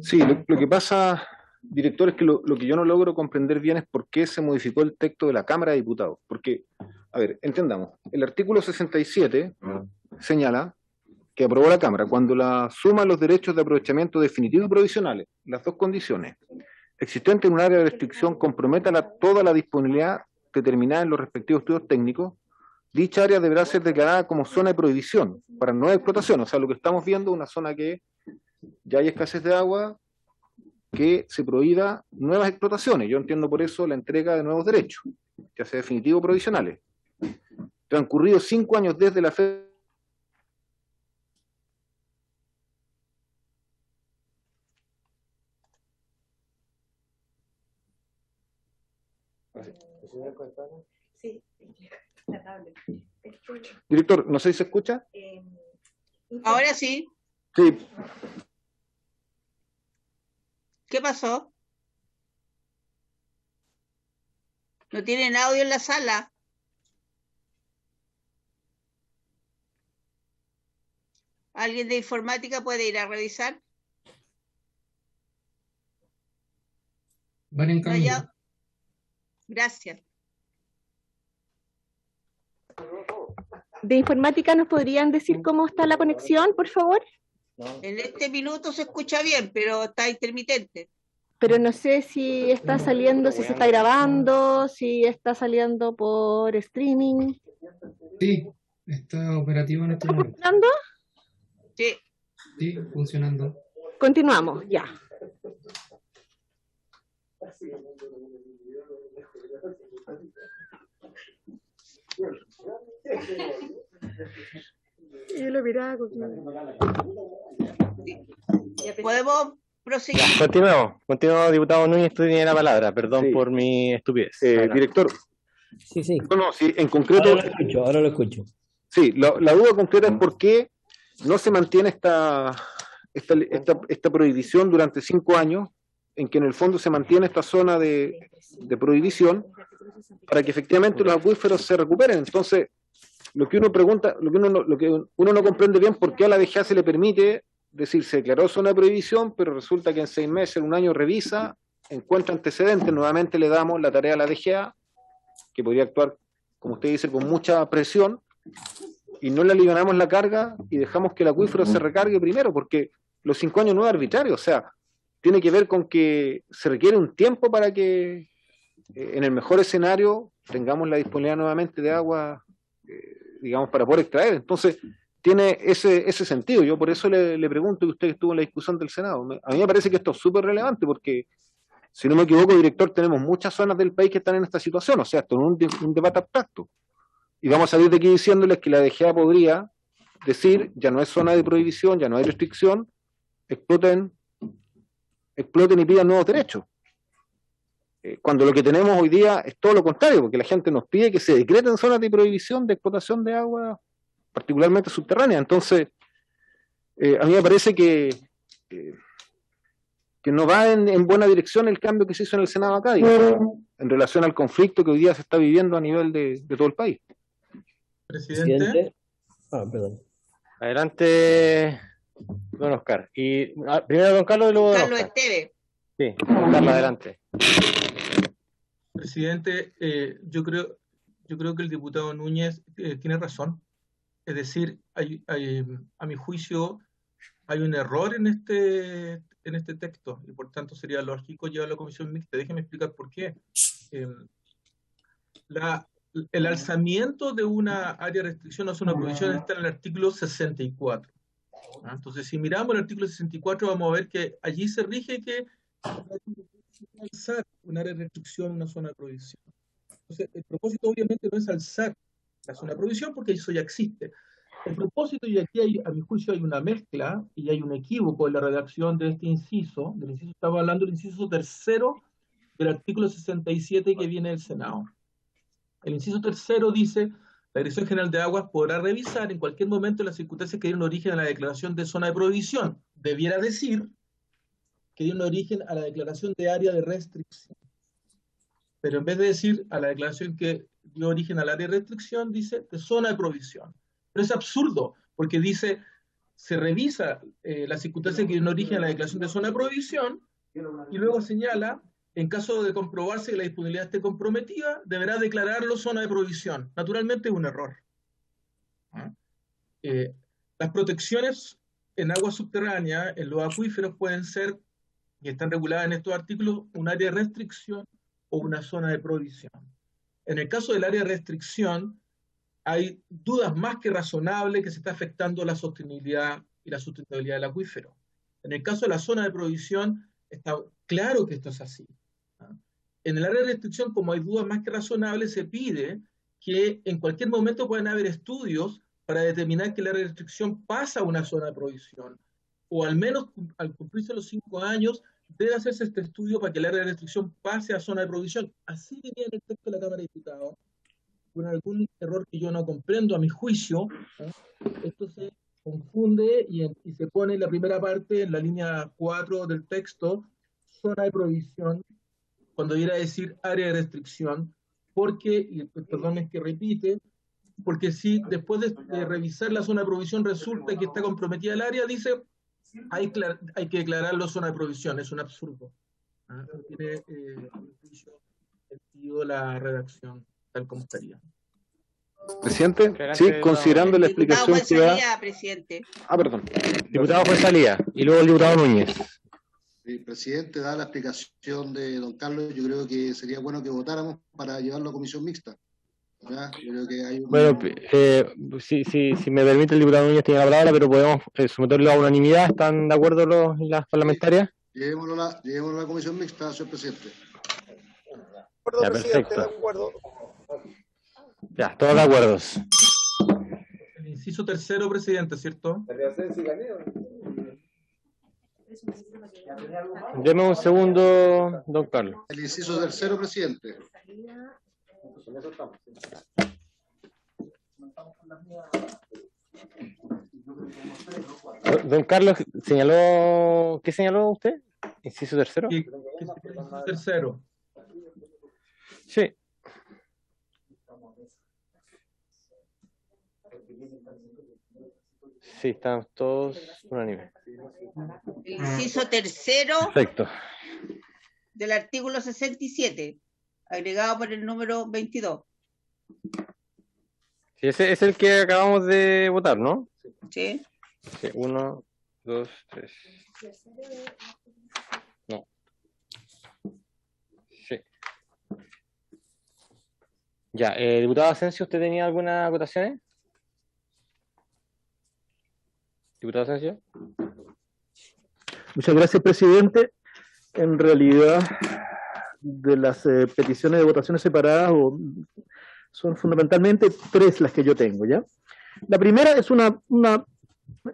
Sí, lo que pasa, director, es que lo que yo no logro comprender bien es por qué se modificó el texto de la Cámara de Diputados. Porque, a ver, entendamos, el artículo 67 señala que aprobó la Cámara cuando la suma de los derechos de aprovechamiento definitivo y provisionales, las dos condiciones, existentes en un área de restricción comprometa toda la disponibilidad determinada en los respectivos estudios técnicos, dicha área deberá ser declarada como zona de prohibición para nueva explotación. O sea, lo que estamos viendo es una zona que ya hay escasez de agua, que se prohíba nuevas explotaciones. Yo entiendo por eso la entrega de nuevos derechos, ya sea definitivos o provisionales. Transcurridos 5 años desde la fecha Sí. Director, no sé si se escucha. Ahora sí. Sí. ¿Qué pasó? ¿No tienen audio en la sala? ¿Alguien de informática puede ir a revisar? Van en No, camino. ya. Gracias. ¿De informática nos podrían decir cómo está la conexión, por favor? En este minuto se escucha bien, pero está intermitente. Pero no sé si está saliendo, si se está grabando, si está saliendo por streaming. Sí, está operativo en este momento. ¿Funcionando? Sí. Sí, funcionando. Continuamos, ya. Yo lo miraba con... ¿Podemos proseguir? Continuamos, diputado Núñez, usted tiene la palabra, perdón por mi estupidez. Director. Sí. No, sí, en concreto... Ahora lo escucho. Sí, la duda concreta es por qué no se mantiene esta prohibición durante 5 años, en que en el fondo se mantiene esta zona de prohibición para que efectivamente los acuíferos se recuperen. Entonces, lo que uno pregunta, lo que uno no comprende bien, por qué a la DGA se le permite decir, se declaró zona de prohibición, pero resulta que en 6 meses, en un año revisa, encuentra antecedentes, nuevamente le damos la tarea a la DGA, que podría actuar, como usted dice, con mucha presión, y no le alivianamos la carga y dejamos que el acuífero se recargue primero, porque los 5 años no es arbitrario, o sea, tiene que ver con que se requiere un tiempo para que, en el mejor escenario, tengamos la disponibilidad nuevamente de agua, digamos, para poder extraer. Entonces, tiene ese sentido. Yo por eso le pregunto, que usted estuvo en la discusión del Senado. A mí me parece que esto es súper relevante, porque, si no me equivoco, director, tenemos muchas zonas del país que están en esta situación, o sea, esto no es un debate abstracto. Y vamos a salir de aquí diciéndoles que la DGA podría decir, ya no es zona de prohibición, ya no hay restricción, exploten y pidan nuevos derechos. Cuando lo que tenemos hoy día es todo lo contrario, porque la gente nos pide que se decreten zonas de prohibición de explotación de agua, particularmente subterránea. Entonces, a mí me parece que no va en buena dirección el cambio que se hizo en el Senado acá, digamos, en relación al conflicto que hoy día se está viviendo a nivel de todo el país. Presidente. Perdón. Adelante, don Oscar. Y primero don Carlos y luego don Carlos Oscar. Esteves. Sí, don Carlos, adelante. Presidente, yo creo que el diputado Núñez tiene razón. Es decir, a mi juicio hay un error en este texto y por tanto sería lógico llevarlo a la comisión mixta. Déjeme explicar por qué. El alzamiento de una área de restricción o zona de prohibición está en el artículo 64. Entonces, si miramos el artículo 64, vamos a ver que allí se rige que alzar un área de restricción, una zona de prohibición. Entonces, el propósito obviamente no es alzar la zona de provisión porque eso ya existe. El propósito, y aquí a mi juicio hay una mezcla y hay un equívoco en la redacción de este inciso, estaba hablando del inciso tercero del artículo 67 que viene del Senado. El inciso tercero dice: la Dirección General de Aguas podrá revisar en cualquier momento las circunstancias que dieron origen a la declaración de zona de prohibición. Debiera decir que dieron origen a la declaración de área de restricción. Pero en vez de decir a la declaración que dio origen al área de restricción, dice de zona de prohibición. Pero es absurdo, porque dice, se revisa las circunstancias que dieron origen a la declaración de zona de prohibición, y luego señala, en caso de comprobarse que la disponibilidad esté comprometida, deberá declararlo zona de prohibición. Naturalmente es un error. Las protecciones en agua subterránea, en los acuíferos, pueden ser, y están reguladas en estos artículos, un área de restricción o una zona de prohibición. En el caso del área de restricción, hay dudas más que razonables que se está afectando la sostenibilidad y la sustentabilidad del acuífero. En el caso de la zona de prohibición, está claro que esto es así. En el área de restricción, como hay dudas más que razonables, se pide que en cualquier momento puedan haber estudios para determinar que el área de restricción pasa a una zona de prohibición, o al menos al cumplirse los 5 años, debe hacerse este estudio para que el área de restricción pase a zona de prohibición. Así venía en el texto de la Cámara de Diputados. Con algún error que yo no comprendo a mi juicio, esto se confunde y se pone en la primera parte, en la línea 4 del texto, zona de prohibición, cuando debiera decir área de restricción, porque, y perdón es que repite, porque si después de revisar la zona de prohibición resulta que está comprometida el área, dice hay que declararlo zona de prohibición. Es un absurdo. No tiene sentido la redacción tal como estaría. Presidente, sí, considerando la explicación que da... presidente. Perdón. Diputado Fuenzalía y luego el diputado Núñez. Sí, presidente, dada la explicación de don Carlos, yo creo que sería bueno que votáramos para llevarlo a comisión mixta. ¿Ya? Yo creo que hay un... Bueno, si me permite, el diputado Núñez tiene la palabra, pero podemos someterlo a unanimidad. ¿Están de acuerdo las parlamentarias? Llevémoslo a la comisión mixta, señor presidente. Ya, perfecto. Ya, todos de acuerdo. El inciso tercero, presidente, ¿cierto? Deme un segundo, don Carlos. El inciso tercero, presidente. Don Carlos, señaló, ¿qué señaló usted? ¿Inciso tercero? Sí, inciso tercero. Sí. Sí, estamos todos unánimes. El inciso tercero. Perfecto. Del artículo 67, agregado por el número 22. Sí, ese es el que acabamos de votar, ¿no? Sí. Sí, 1, 2, 3. No. Sí. Ya, diputado Asensio, ¿usted tenía alguna acotación? Diputado Asensio. Muchas gracias, presidente. En realidad, de las peticiones de votaciones separadas, son fundamentalmente 3 las que yo tengo, ¿ya? La primera es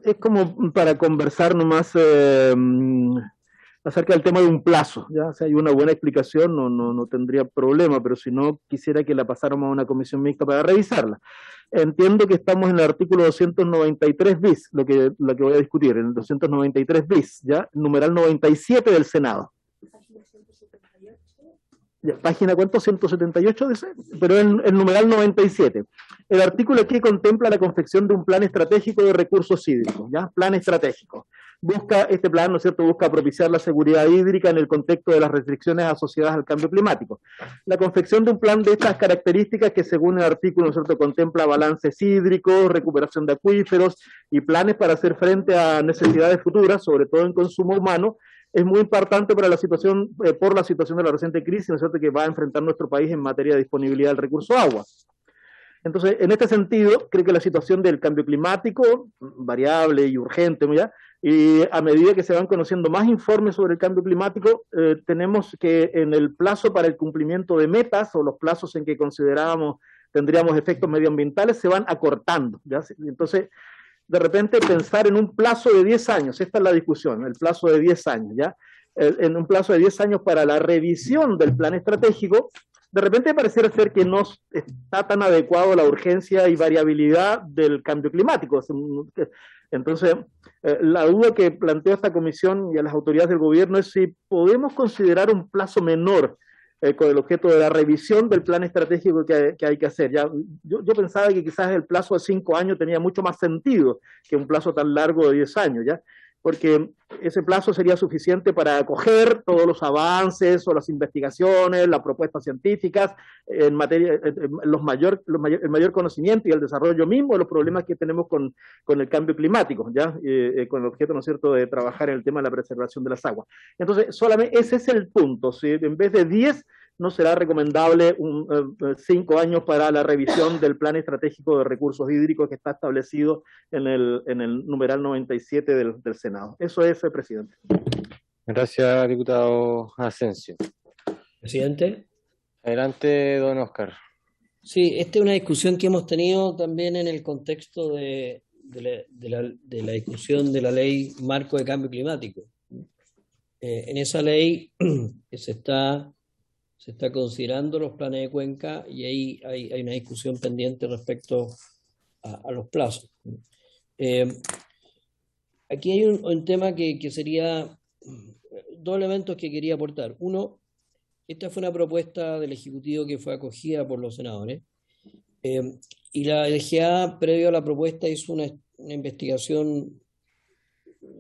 es como para conversar nomás acerca del tema de un plazo, ¿ya? Si hay una buena explicación no tendría problema, pero si no, quisiera que la pasáramos a una comisión mixta para revisarla. Entiendo que estamos en el artículo 293 bis, lo que voy a discutir, en el 293 bis, ¿ya? Numeral 97 del Senado. Ya, página ¿cuánto? 178 dice, pero el numeral 97. El artículo aquí contempla la confección de un plan estratégico de recursos hídricos, ¿ya? Plan estratégico. Este plan, ¿no es cierto?, busca propiciar la seguridad hídrica en el contexto de las restricciones asociadas al cambio climático. La confección de un plan de estas características que según el artículo, ¿no es cierto?, contempla balances hídricos, recuperación de acuíferos y planes para hacer frente a necesidades futuras, sobre todo en consumo humano, es muy importante para la situación, por la situación de la reciente crisis, ¿no es cierto?, que va a enfrentar nuestro país en materia de disponibilidad del recurso agua. Entonces, en este sentido, creo que la situación del cambio climático, variable y urgente, ¿ya?, Y a medida que se van conociendo más informes sobre el cambio climático, tenemos que en el plazo para el cumplimiento de metas o los plazos en que considerábamos tendríamos efectos medioambientales se van acortando, ¿ya? Entonces, de repente pensar en un plazo de 10 años, esta es la discusión, el plazo de 10 años, ¿ya? En un plazo de 10 años para la revisión del plan estratégico, de repente pareciera ser que no está tan adecuado la urgencia y variabilidad del cambio climático. Entonces, la duda que planteó esta comisión y a las autoridades del gobierno es si podemos considerar un plazo menor con el objeto de la revisión del plan estratégico que hay que hacer. Ya, yo pensaba que quizás el plazo de 5 años tenía mucho más sentido que un plazo tan largo de 10 años, ¿ya? Porque ese plazo sería suficiente para acoger todos los avances o las investigaciones, las propuestas científicas en materia, el mayor conocimiento y el desarrollo mismo de los problemas que tenemos con el cambio climático, ¿ya? Con el objeto, ¿no es cierto?, de trabajar en el tema de la preservación de las aguas. Entonces, solamente ese es el punto, ¿sí? En vez de 10, no será recomendable 5 años para la revisión del plan estratégico de recursos hídricos que está establecido en el numeral 97 del Senado. Eso es, presidente. Gracias, diputado Asensio. Presidente. Adelante, don Oscar. Sí, esta es una discusión que hemos tenido también en el contexto de la discusión de la ley marco de cambio climático. En esa ley se está considerando los planes de cuenca y ahí hay una discusión pendiente respecto a los plazos. Aquí hay un tema que sería dos elementos que quería aportar. Uno, esta fue una propuesta del Ejecutivo que fue acogida por los senadores y la LGA, previo a la propuesta, hizo una investigación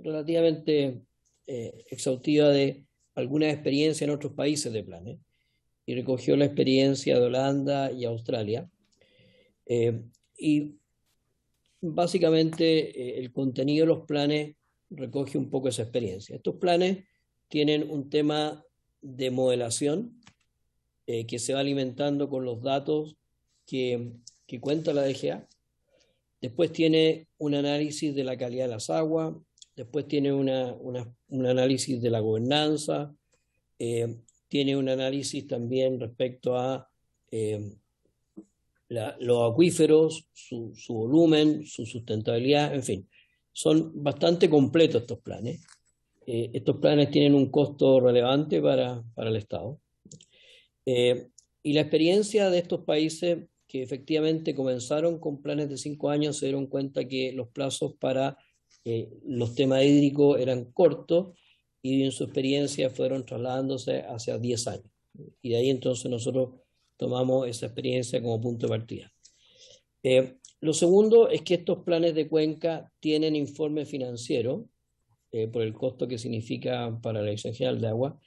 relativamente exhaustiva de algunas experiencias en otros países de planes y recogió la experiencia de Holanda y Australia. Y básicamente el contenido de los planes recoge un poco esa experiencia. Estos planes tienen un tema de modelación que se va alimentando con los datos que cuenta la DGA. Después tiene un análisis de la calidad de las aguas, después tiene un análisis de la gobernanza, tiene un análisis también respecto a los acuíferos, su volumen, su sustentabilidad, en fin. Son bastante completos estos planes. Estos planes tienen un costo relevante para el Estado. Y la experiencia de estos países que efectivamente comenzaron con planes de 5 años se dieron cuenta que los plazos para los temas hídricos eran cortos y en su experiencia fueron trasladándose hacia 10 años. Y de ahí entonces nosotros tomamos esa experiencia como punto de partida. Lo segundo es que estos planes de cuenca tienen informe financiero por el costo que significa para la Dirección General de Agua,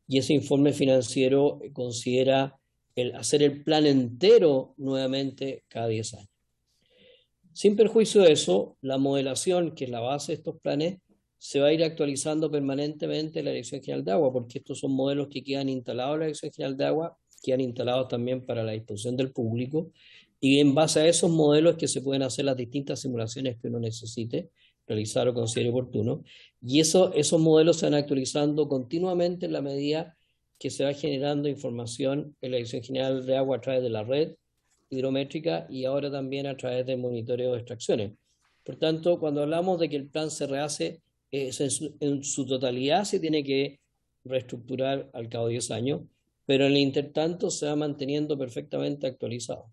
y ese informe financiero considera hacer el plan entero nuevamente cada 10 años. Sin perjuicio de eso, la modelación, que es la base de estos planes, se va a ir actualizando permanentemente en la Dirección General de Agua, porque estos son modelos que quedan instalados en la Dirección General de Agua, quedan instalados también para la disposición del público, y en base a esos modelos que se pueden hacer las distintas simulaciones que uno necesite realizar o considere oportuno, y esos modelos se van actualizando continuamente en la medida que se va generando información en la Dirección General de Agua a través de la red hidrométrica y ahora también a través del monitoreo de extracciones. Por tanto, cuando hablamos de que el plan se rehace, en su totalidad se tiene que reestructurar al cabo de 10 años, pero en el intertanto se va manteniendo perfectamente actualizado.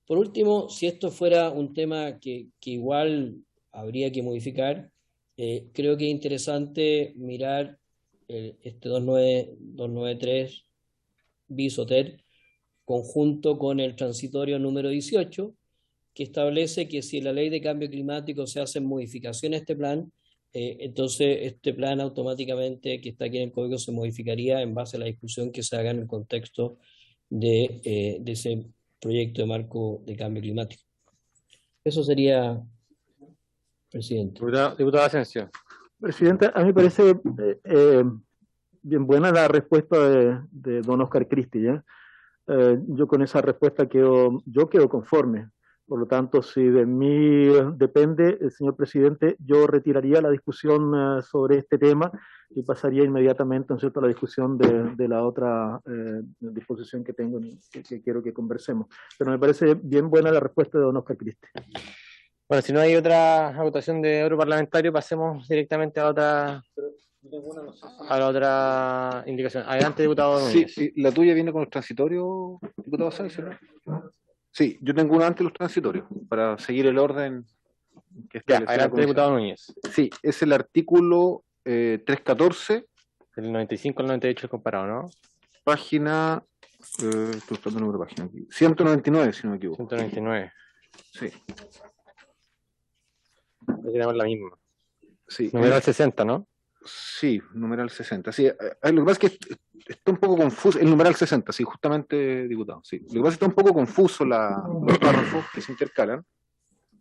Por último, si esto fuera un tema que igual habría que modificar, creo que es interesante mirar este 293 bis o ter conjunto con el transitorio número 18, que establece que si en la ley de cambio climático se hacen modificaciones a este plan, entonces este plan automáticamente que está aquí en el código se modificaría en base a la discusión que se haga en el contexto de ese proyecto de marco de cambio climático. Eso sería, presidente. Diputado Asensio. Presidente, a mí me parece bien buena la respuesta de don Oscar Cristi, ¿ya? Yo con esa respuesta quedo conforme. Por lo tanto, si de mí depende, señor presidente, yo retiraría la discusión sobre este tema y pasaría inmediatamente, ¿no es cierto?, a la discusión de la otra disposición que tengo, que quiero que conversemos. Pero me parece bien buena la respuesta de don Oscar Cristi. Bueno, si no hay otra votación de otro parlamentario, pasemos directamente a la otra indicación. Adelante, diputado Núñez. Sí, la tuya viene con los transitorios, diputado Sánchez, ¿no? Sí, yo tengo una antes de los transitorios, para seguir el orden que establece la adelante, comisión. diputado Núñez. Sí, es el artículo 314. Del 95 al 98 es comparado, ¿no? Página, estoy buscando el número de página aquí, 199, si no me equivoco. 199. Sí. Tenemos la misma. Sí. Numeral 60, ¿no? Sí, numeral 60. Sí, lo que pasa es que está un poco confuso, el numeral 60, sí, justamente, diputado. Sí. Lo que pasa es que está un poco confuso los párrafos que se intercalan,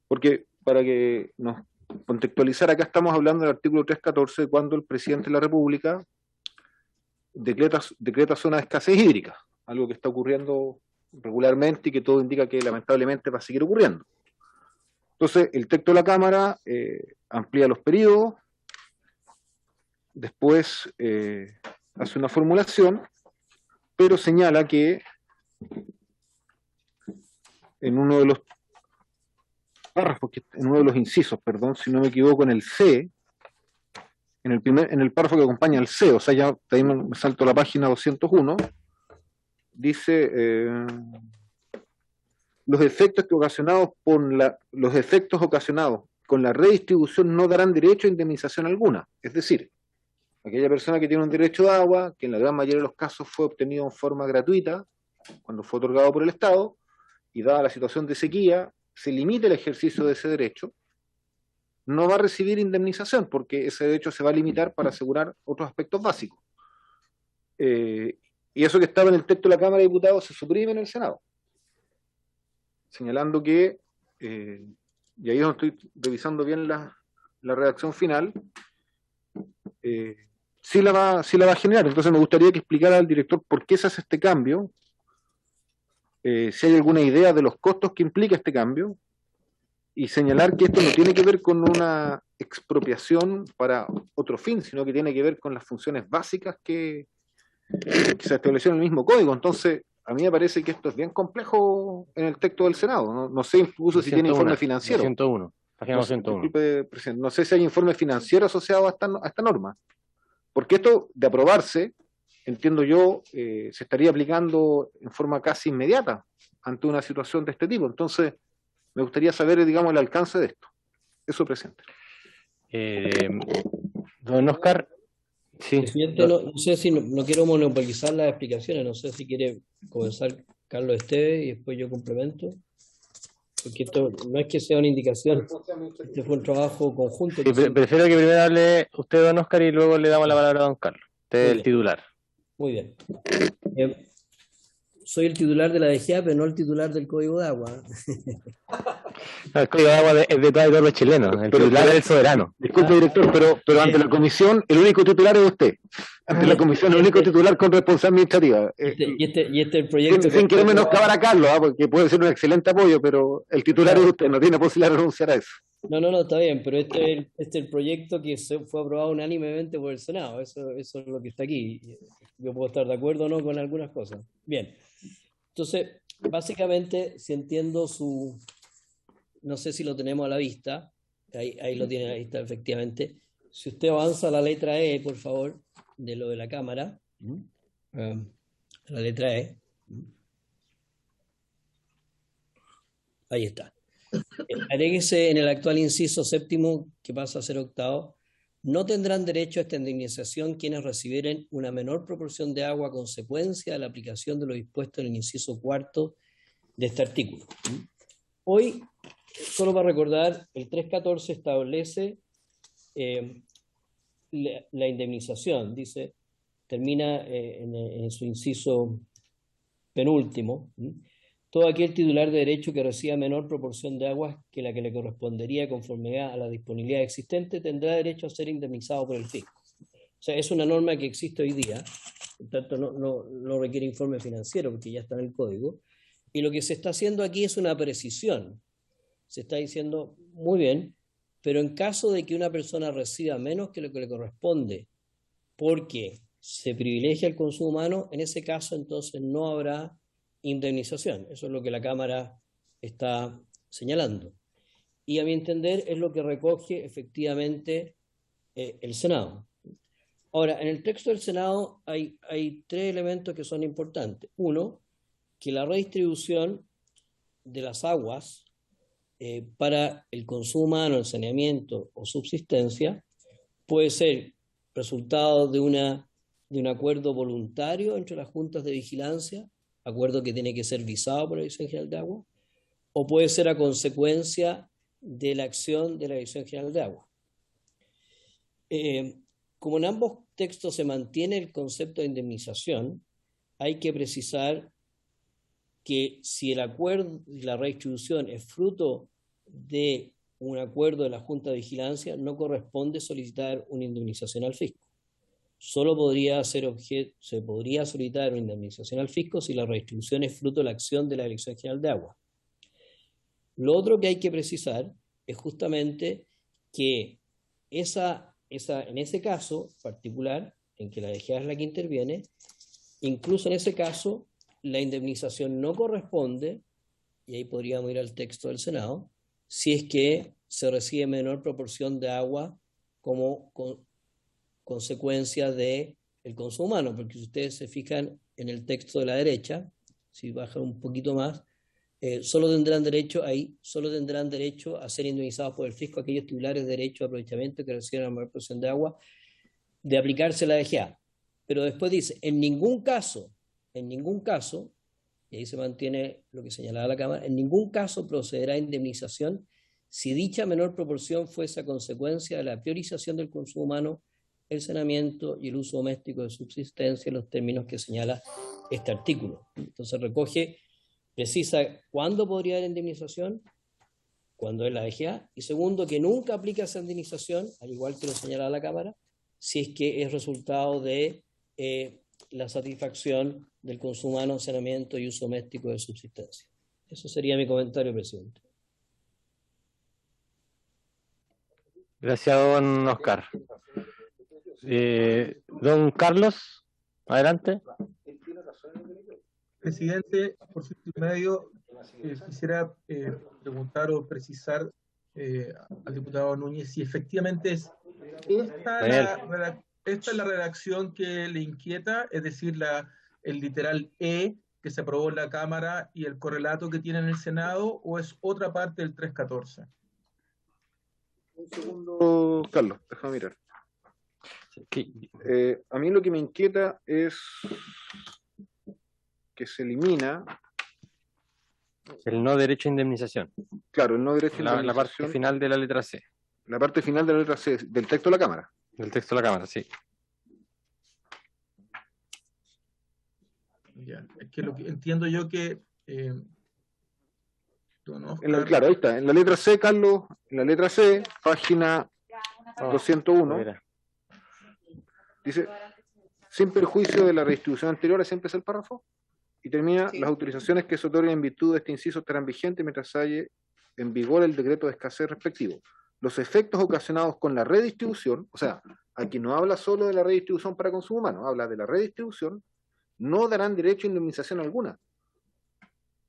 porque para que nos contextualizar, acá estamos hablando del artículo 314, cuando el presidente de la República decreta zona de escasez hídrica, algo que está ocurriendo regularmente y que todo indica que lamentablemente va a seguir ocurriendo. Entonces, el texto de la Cámara amplía los periodos, después hace una formulación, pero señala que en uno de los párrafos, en uno de los incisos, perdón, si no me equivoco, en el C, en el párrafo que acompaña al C, o sea, ya ahí me salto a la página 201, dice los efectos ocasionados con la redistribución no darán derecho a indemnización alguna. Es decir, aquella persona que tiene un derecho de agua, que en la gran mayoría de los casos fue obtenido en forma gratuita, cuando fue otorgado por el Estado, y dada la situación de sequía, se limita el ejercicio de ese derecho, no va a recibir indemnización, porque ese derecho se va a limitar para asegurar otros aspectos básicos. Y eso que estaba en el texto de la Cámara de Diputados se suprime en el Senado, señalando que, y ahí es donde estoy revisando bien la redacción final, sí la va a generar. Entonces me gustaría que explicara al director por qué se hace este cambio, si hay alguna idea de los costos que implica este cambio, y señalar que esto no tiene que ver con una expropiación para otro fin, sino que tiene que ver con las funciones básicas que se establecieron en el mismo código. Entonces, a mí me parece que esto es bien complejo en el texto del Senado. No sé incluso si tiene informe financiero. 101, página 201. Disculpe, presidente, no sé si hay informe financiero asociado a esta norma. Porque esto, de aprobarse, entiendo yo, se estaría aplicando en forma casi inmediata ante una situación de este tipo. Entonces, me gustaría saber, digamos, el alcance de esto. Eso, presidente. Don Oscar. Sí. Presidente, no sé si no quiero monopolizar las explicaciones, no sé si quiere comenzar Carlos Esteves y después yo complemento, porque esto no es que sea una indicación, este fue un trabajo conjunto. Sí, prefiero que primero hable usted, don Oscar, y luego le damos la palabra a don Carlos. Usted es el titular. Muy bien. Soy el titular de la DGA, pero no el titular del Código de Agua. No, el Código de Agua es de todos los chilenos. El titular es el soberano. Disculpe, director, pero ante la comisión, el único titular es usted. Ante la comisión, el único titular con responsabilidad administrativa. Y este es el proyecto. Sin querer menoscabar a Carlos, porque puede ser un excelente apoyo, pero el titular es usted, no tiene posibilidad de renunciar a eso. No, está bien, pero este es el proyecto que fue aprobado unánimemente por el Senado. Eso es lo que está aquí. Yo puedo estar de acuerdo o no con algunas cosas. Bien. Entonces, básicamente, si entiendo no sé si lo tenemos a la vista, ahí lo tiene a la vista efectivamente. Si usted avanza a la letra E, por favor, de lo de la Cámara, la letra E, ahí está. Agréguese en el actual inciso séptimo, que pasa a ser octavo, no tendrán derecho a esta indemnización quienes recibieren una menor proporción de agua a consecuencia de la aplicación de lo dispuesto en el inciso cuarto de este artículo. Hoy, solo para recordar, el 314 establece la indemnización, dice, termina en su inciso penúltimo, todo aquel titular de derecho que reciba menor proporción de agua que la que le correspondería conforme a la disponibilidad existente tendrá derecho a ser indemnizado por el fisco. O sea, es una norma que existe hoy día, por tanto no requiere informe financiero porque ya está en el código, y lo que se está haciendo aquí es una precisión. se está diciendo muy bien, pero en caso de que una persona reciba menos que lo que le corresponde porque se privilegia el consumo humano, en ese caso entonces no habrá indemnización. Eso es lo que la Cámara está señalando. Y a mi entender es lo que recoge efectivamente el Senado. Ahora, en el texto del Senado hay tres elementos que son importantes. Uno, que la redistribución de las aguas para el consumo humano, el saneamiento o subsistencia puede ser resultado de un acuerdo voluntario entre las juntas de vigilancia, acuerdo que tiene que ser visado por la Dirección General de Agua, o puede ser a consecuencia de la acción de la Dirección General de Agua. Como en ambos textos se mantiene el concepto de indemnización, hay que precisar que si el acuerdo y la redistribución es fruto de un acuerdo de la Junta de Vigilancia, no corresponde solicitar una indemnización al fisco. Solo se podría solicitar una indemnización al fisco si la redistribución es fruto de la acción de la Dirección General de Agua. Lo otro que hay que precisar es justamente que en ese caso particular, en que la DGA es la que interviene, incluso en ese caso, la indemnización no corresponde, y ahí podríamos ir al texto del Senado, si es que se recibe menor proporción de agua como consecuencia del consumo humano, porque si ustedes se fijan en el texto de la derecha, si bajan un poquito más, solo tendrán derecho a ser indemnizados por el fisco aquellos titulares de derecho de aprovechamiento que reciban la mayor porción de agua de aplicarse la DGA. Pero después dice, en ningún caso, y ahí se mantiene lo que señalaba la Cámara, en ningún caso procederá a indemnización si dicha menor proporción fuese a consecuencia de la priorización del consumo humano, el saneamiento y el uso doméstico de subsistencia en los términos que señala este artículo. Entonces precisa cuándo podría haber indemnización, cuando es la DGA, y segundo, que nunca aplica esa indemnización, al igual que lo señala la Cámara, si es que es resultado de la satisfacción del consumo humano, saneamiento y uso doméstico de subsistencia. Eso sería mi comentario, presidente. Gracias, don Oscar. Don Carlos, adelante. Presidente, por su medio, quisiera preguntar o precisar al diputado Núñez si efectivamente esta es la redacción que le inquieta, es decir, el literal E que se aprobó en la Cámara y el correlato que tiene en el Senado, o es otra parte del 314. Un segundo, Carlos, déjame mirar. A mí lo que me inquieta es que se elimina el no derecho a indemnización. Claro, el no derecho a indemnización. La parte final de la letra C. La parte final de la letra C, del texto de la Cámara. Del texto de la Cámara, sí. Ya, es que lo que entiendo yo que claro, ahí está, en la letra C, Carlos, en la letra C, página 201, dice, sin perjuicio de la redistribución anterior, así empieza el párrafo, y termina, las autorizaciones que se otorguen en virtud de este inciso estarán vigentes mientras haya en vigor el decreto de escasez respectivo. Los efectos ocasionados con la redistribución, o sea, aquí no habla solo de la redistribución para consumo humano, habla de la redistribución, no darán derecho a indemnización alguna.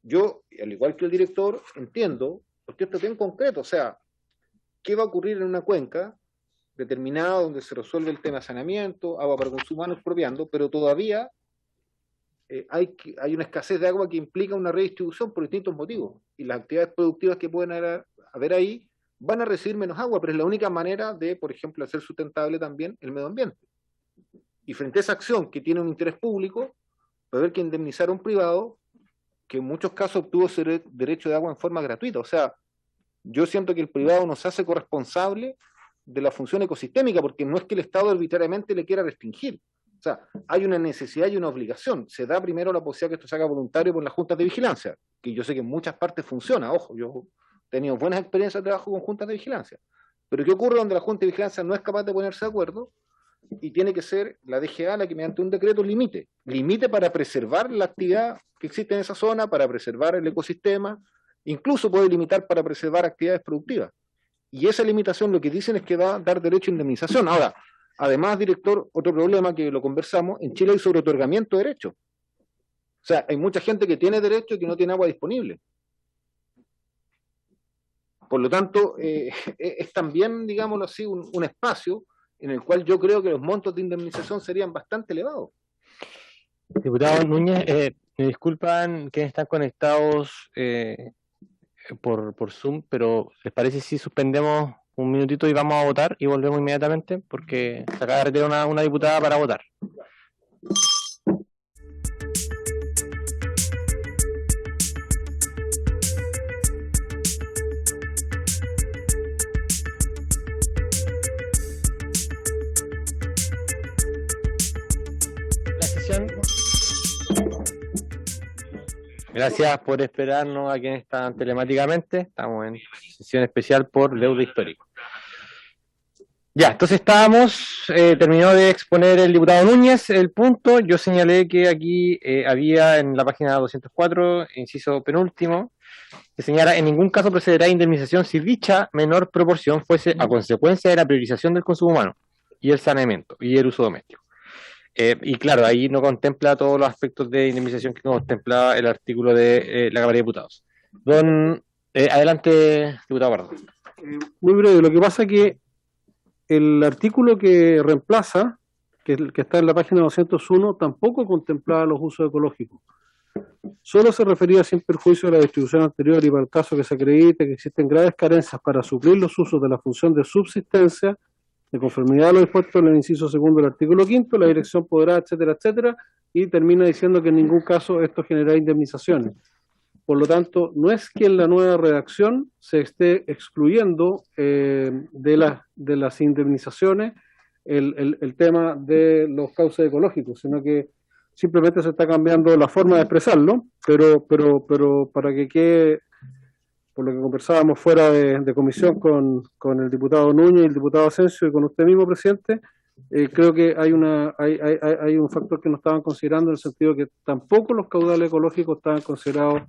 Yo, al igual que el director, entiendo, porque esto es bien concreto, o sea, ¿qué va a ocurrir en una cuenca determinada donde se resuelve el tema de saneamiento, agua para consumo humano expropiando, pero todavía hay una escasez de agua que implica una redistribución por distintos motivos, y las actividades productivas que pueden haber ahí van a recibir menos agua, pero es la única manera de, por ejemplo, hacer sustentable también el medio ambiente. Y frente a esa acción que tiene un interés público, va a haber que indemnizar a un privado que en muchos casos obtuvo ese derecho de agua en forma gratuita. O sea, yo siento que el privado nos hace corresponsable de la función ecosistémica, porque no es que el Estado arbitrariamente le quiera restringir. O sea, hay una necesidad y una obligación. Se da primero la posibilidad que esto se haga voluntario por las juntas de vigilancia, que yo sé que en muchas partes funciona. Ojo, yo he tenido buenas experiencias de trabajo con juntas de vigilancia. Pero ¿qué ocurre donde la junta de vigilancia no es capaz de ponerse de acuerdo? Y tiene que ser la DGA la que mediante un decreto limite para preservar la actividad que existe en esa zona, para preservar el ecosistema, Incluso puede limitar para preservar actividades productivas. Y esa limitación lo que dicen es que va a dar derecho a indemnización. Ahora, además, director, otro problema que lo conversamos, en Chile hay sobreotorgamiento de derechos. O sea, hay mucha gente que tiene derecho y que no tiene agua disponible. Por lo tanto, es también, digámoslo así, un espacio en el cual yo creo que los montos de indemnización serían bastante elevados. Diputado Núñez, me disculpan quienes están conectados por Zoom, pero ¿les parece si suspendemos un minutito y vamos a votar y volvemos inmediatamente? Porque se acaba de retirar una diputada para votar. La sesión. Gracias por esperarnos a quienes están telemáticamente. Estamos en sesión especial por deuda histórico. Ya, entonces terminó de exponer el diputado Núñez el punto. Yo señalé que aquí había en la página 204, inciso penúltimo, que señala: en ningún caso procederá indemnización si dicha menor proporción fuese a consecuencia de la priorización del consumo humano y el saneamiento y el uso doméstico. Y claro, ahí no contempla todos los aspectos de indemnización que contempla el artículo de la Cámara de Diputados. Adelante, diputado Pardo. Muy breve, lo que pasa es que el artículo que reemplaza, que está en la página 201, tampoco contemplaba los usos ecológicos. Solo se refería sin perjuicio a la distribución anterior y para el caso que se acredite que existen graves carencias para suplir los usos de la función de subsistencia, de conformidad a lo dispuesto en el inciso segundo del artículo 5, la dirección podrá, etcétera, etcétera, y termina diciendo que en ningún caso esto generará indemnizaciones. Por lo tanto, no es que en la nueva redacción se esté excluyendo de las indemnizaciones el tema de los cauces ecológicos, sino que simplemente se está cambiando la forma de expresarlo, pero para que quede, por lo que conversábamos fuera de comisión con el diputado Núñez y el diputado Asensio y con usted mismo, presidente, creo que hay un factor que no estaban considerando, en el sentido que tampoco los caudales ecológicos estaban considerados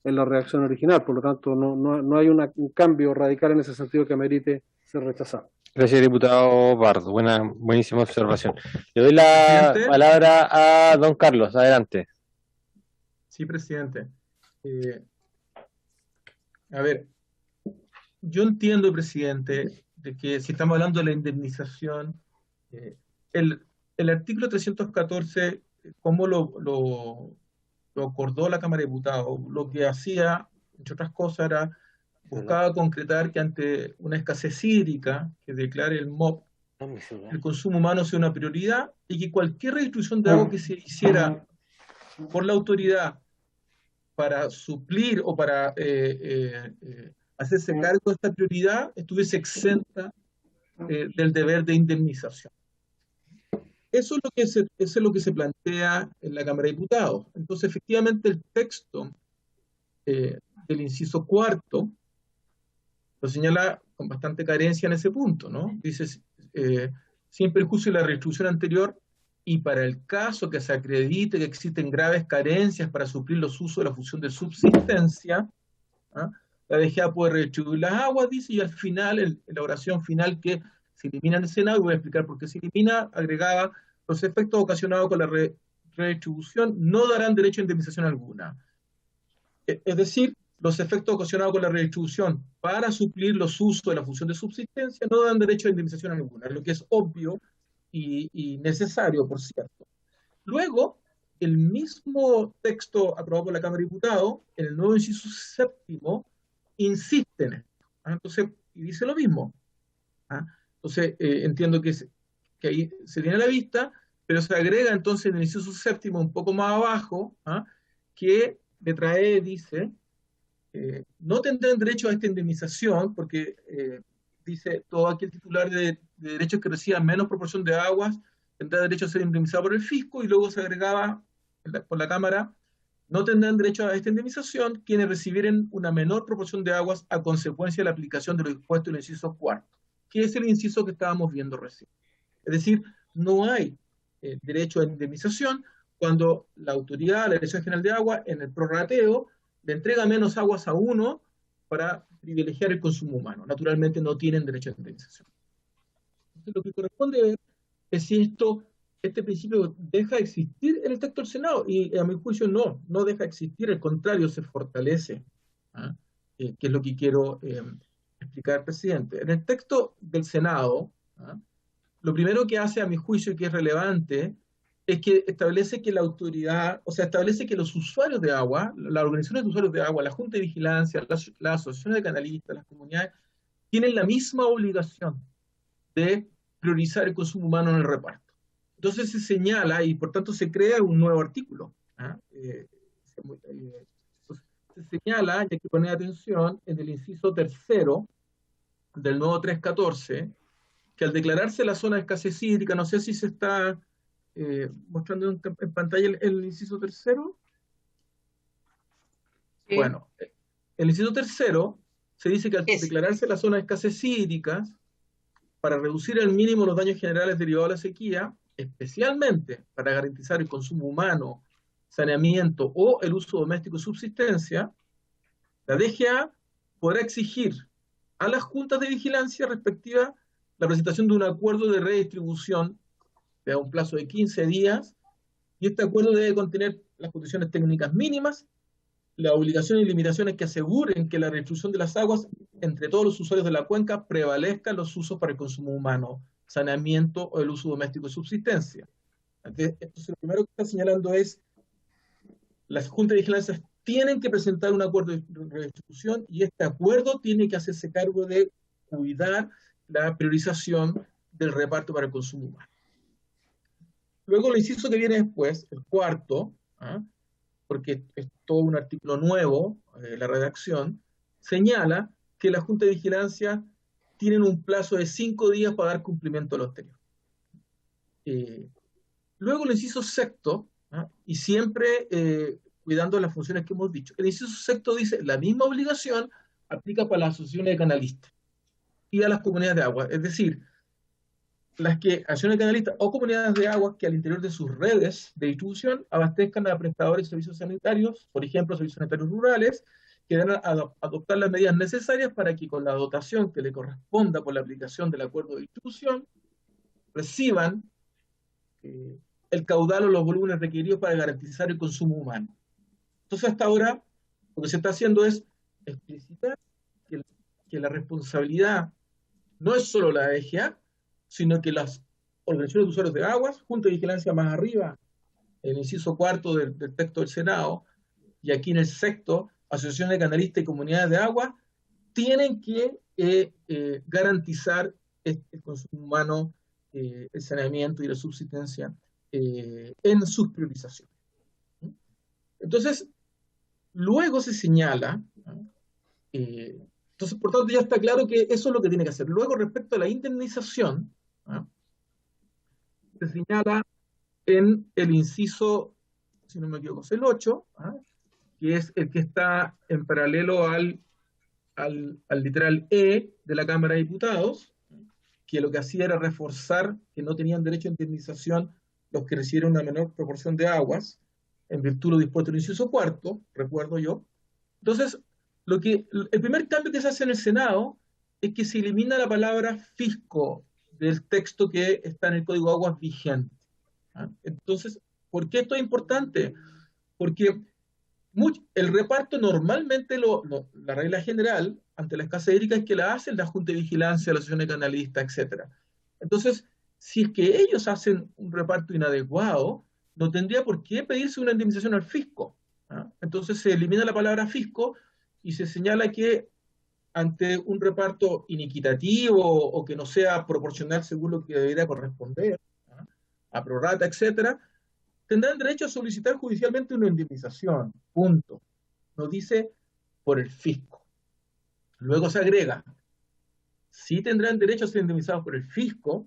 en la redacción original. Por lo tanto, no hay un cambio radical en ese sentido que amerite ser rechazado. Gracias, diputado Pardo. Buenísima observación. Le doy la palabra a don Carlos. Adelante. Sí, presidente. A ver, yo entiendo, presidente, de que si estamos hablando de la indemnización, el artículo 314, ¿cómo lo acordó la Cámara de Diputados? Lo que hacía, entre otras cosas, era buscaba concretar que ante una escasez hídrica que declare el MOP, el consumo humano sea una prioridad y que cualquier redistribución de agua que se hiciera por la autoridad para suplir o para hacerse cargo de esta prioridad estuviese exenta del deber de indemnización. Eso es lo que se plantea en la Cámara de Diputados. Entonces, efectivamente, el texto del inciso cuarto lo señala con bastante carencia en ese punto, ¿no? Dice, sin perjuicio de la redistribución anterior y para el caso que se acredite que existen graves carencias para suplir los usos de la función de subsistencia, ¿ah? La DGA puede redistribuir las aguas, dice, y al final, en la oración final que se elimina en el Senado, y voy a explicar por qué se elimina, agregaba: los efectos ocasionados con la redistribución no darán derecho a indemnización alguna. Es decir, los efectos ocasionados con la redistribución para suplir los usos de la función de subsistencia no dan derecho a indemnización alguna, lo que es obvio y necesario, por cierto. Luego, el mismo texto aprobado por la Cámara de Diputados, en el nuevo inciso séptimo, insiste en esto. Entonces, y dice lo mismo. Entonces, entiendo que ahí se tiene a la vista, pero se agrega entonces en el inciso séptimo, un poco más abajo, que letra E dice: no tendrán derecho a esta indemnización, porque dice, todo aquel titular de derechos que reciba menos proporción de aguas tendrá derecho a ser indemnizado por el fisco, y luego se agregaba por la Cámara: no tendrán derecho a esta indemnización quienes recibieren una menor proporción de aguas a consecuencia de la aplicación de lo dispuesto en el inciso cuarto, que es el inciso que estábamos viendo recién. Es decir, no hay derecho a indemnización cuando la autoridad, la Dirección General de Agua, en el prorrateo, le entrega menos aguas a uno para privilegiar el consumo humano. Naturalmente no tienen derecho a indemnización. Entonces, lo que corresponde ver es si este principio deja de existir en el texto del Senado, y a mi juicio no deja de existir, al contrario, se fortalece, que es lo que quiero explicar, presidente. En el texto del Senado, lo primero que hace, a mi juicio, y que es relevante, es que establece que la autoridad, o sea, establece que los usuarios de agua, las organizaciones de usuarios de agua, la Junta de Vigilancia, las asociaciones de canalistas, las comunidades, tienen la misma obligación de priorizar el consumo humano en el reparto. Entonces se señala, y por tanto se crea un nuevo artículo. Se señala, y hay que poner atención, en el inciso tercero del nuevo 314, que al declararse la zona de escasez hídrica, no sé si se está mostrando en pantalla el inciso tercero. Sí. Bueno, el inciso tercero se dice que al declararse la zona de escasez hídrica, para reducir al mínimo los daños generales derivados de la sequía, especialmente para garantizar el consumo humano, saneamiento o el uso doméstico y subsistencia, la DGA podrá exigir a las juntas de vigilancia respectivas la presentación de un acuerdo de redistribución de un plazo de 15 días, y este acuerdo debe contener las condiciones técnicas mínimas, las obligaciones y limitaciones que aseguren que la redistribución de las aguas entre todos los usuarios de la cuenca prevalezcan los usos para el consumo humano, saneamiento o el uso doméstico y subsistencia. Entonces, lo primero que está señalando es las juntas de vigilancia tienen que presentar un acuerdo de redistribución, y este acuerdo tiene que hacerse cargo de cuidar la priorización del reparto para el consumo humano. Luego el inciso que viene después, el cuarto, porque es todo un artículo nuevo, la redacción, señala que la Junta de Vigilancia tienen un plazo de 5 días para dar cumplimiento a lo anterior. Luego el inciso sexto, y siempre cuidando las funciones que hemos dicho, el inciso sexto dice, la misma obligación aplica para las asociaciones de canalistas y a las comunidades de agua, es decir, las que asociaciones de canalistas o comunidades de agua que al interior de sus redes de distribución abastezcan a prestadores de servicios sanitarios, por ejemplo, servicios sanitarios rurales, que deben adoptar las medidas necesarias para que con la dotación que le corresponda por la aplicación del acuerdo de distribución, reciban el caudal o los volúmenes requeridos para garantizar el consumo humano. Entonces, hasta ahora, lo que se está haciendo es explicitar que la responsabilidad no es solo la DGA, sino que las organizaciones de usuarios de aguas, Junta de Vigilancia más arriba, en el inciso cuarto del texto del Senado, y aquí en el sexto, asociaciones de canalistas y comunidades de agua, tienen que garantizar el consumo humano, el saneamiento y la subsistencia en sus priorizaciones. Entonces, luego se señala, entonces, por tanto, ya está claro que eso es lo que tiene que hacer. Luego, respecto a la indemnización, se señala en el inciso, si no me equivoco, es el 8, que es el que está en paralelo al literal E de la Cámara de Diputados, que lo que hacía era reforzar que no tenían derecho a indemnización los que recibieron una menor proporción de aguas, en virtud de lo dispuesto en el inciso cuarto, recuerdo yo. Entonces, el primer cambio que se hace en el Senado es que se elimina la palabra fisco del texto que está en el Código de Aguas vigente. Entonces, ¿por qué esto es importante? Porque el reparto normalmente, la regla general ante la escasez hídrica es que la hacen la Junta de Vigilancia, la Asociación de Canalistas, etc. Entonces, si es que ellos hacen un reparto inadecuado, no tendría por qué pedirse una indemnización al fisco. Entonces se elimina la palabra fisco y se señala que ante un reparto inequitativo o que no sea proporcional según lo que debería corresponder, a prorrata, etcétera, tendrán derecho a solicitar judicialmente una indemnización, punto. Nos dice por el fisco. Luego se agrega, sí tendrán derecho a ser indemnizados por el fisco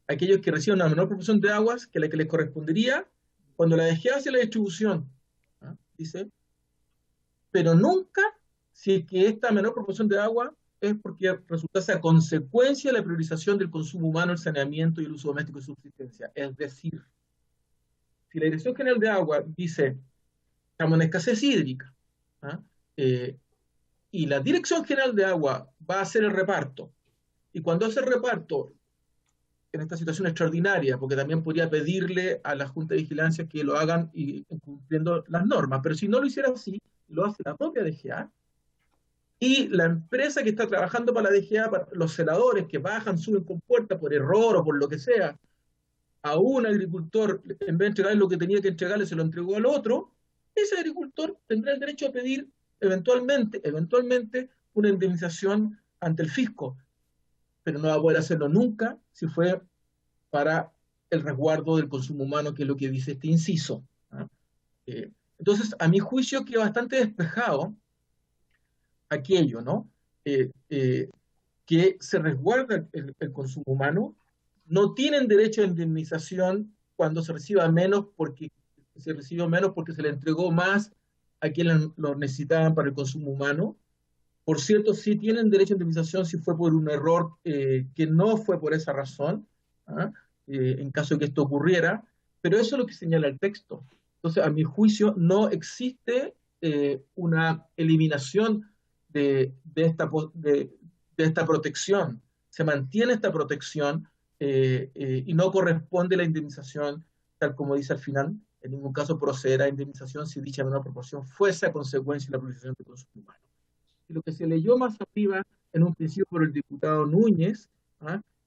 aquellos que reciban una menor proporción de aguas que la que les correspondería cuando la DGA hace la distribución. Dice, pero nunca si es que esta menor proporción de agua es porque resultase a consecuencia de la priorización del consumo humano, el saneamiento y el uso doméstico y subsistencia. Es decir, si la Dirección General de Agua dice, estamos en escasez hídrica, ¿ah? Y la Dirección General de Agua va a hacer el reparto. Y cuando hace el reparto, en esta situación extraordinaria, porque también podría pedirle a la Junta de Vigilancia que lo hagan y cumpliendo las normas, pero si no lo hiciera así, lo hace la propia DGA, y la empresa que está trabajando para la DGA, para los celadores que bajan, suben con puerta por error o por lo que sea, a un agricultor, en vez de entregarle lo que tenía que entregarle, se lo entregó al otro, ese agricultor tendrá el derecho a pedir eventualmente una indemnización ante el fisco, pero no va a poder hacerlo nunca si fue para el resguardo del consumo humano, que es lo que dice este inciso. Entonces, a mi juicio, queda bastante despejado aquello, ¿no? Que se resguarda el consumo humano, no tienen derecho a indemnización cuando se reciba menos porque se le entregó más a quienes lo necesitaban para el consumo humano. Por cierto, sí tienen derecho a indemnización si fue por un error que no fue por esa razón, en caso de que esto ocurriera, pero eso es lo que señala el texto. Entonces, a mi juicio, no existe una eliminación de esta protección. Se mantiene esta protección y no corresponde la indemnización, tal como dice al final, en ningún caso procederá a indemnización si dicha menor proporción fuese a consecuencia de la priorización del consumo humano. Y lo que se leyó más arriba, en un principio por el diputado Núñez,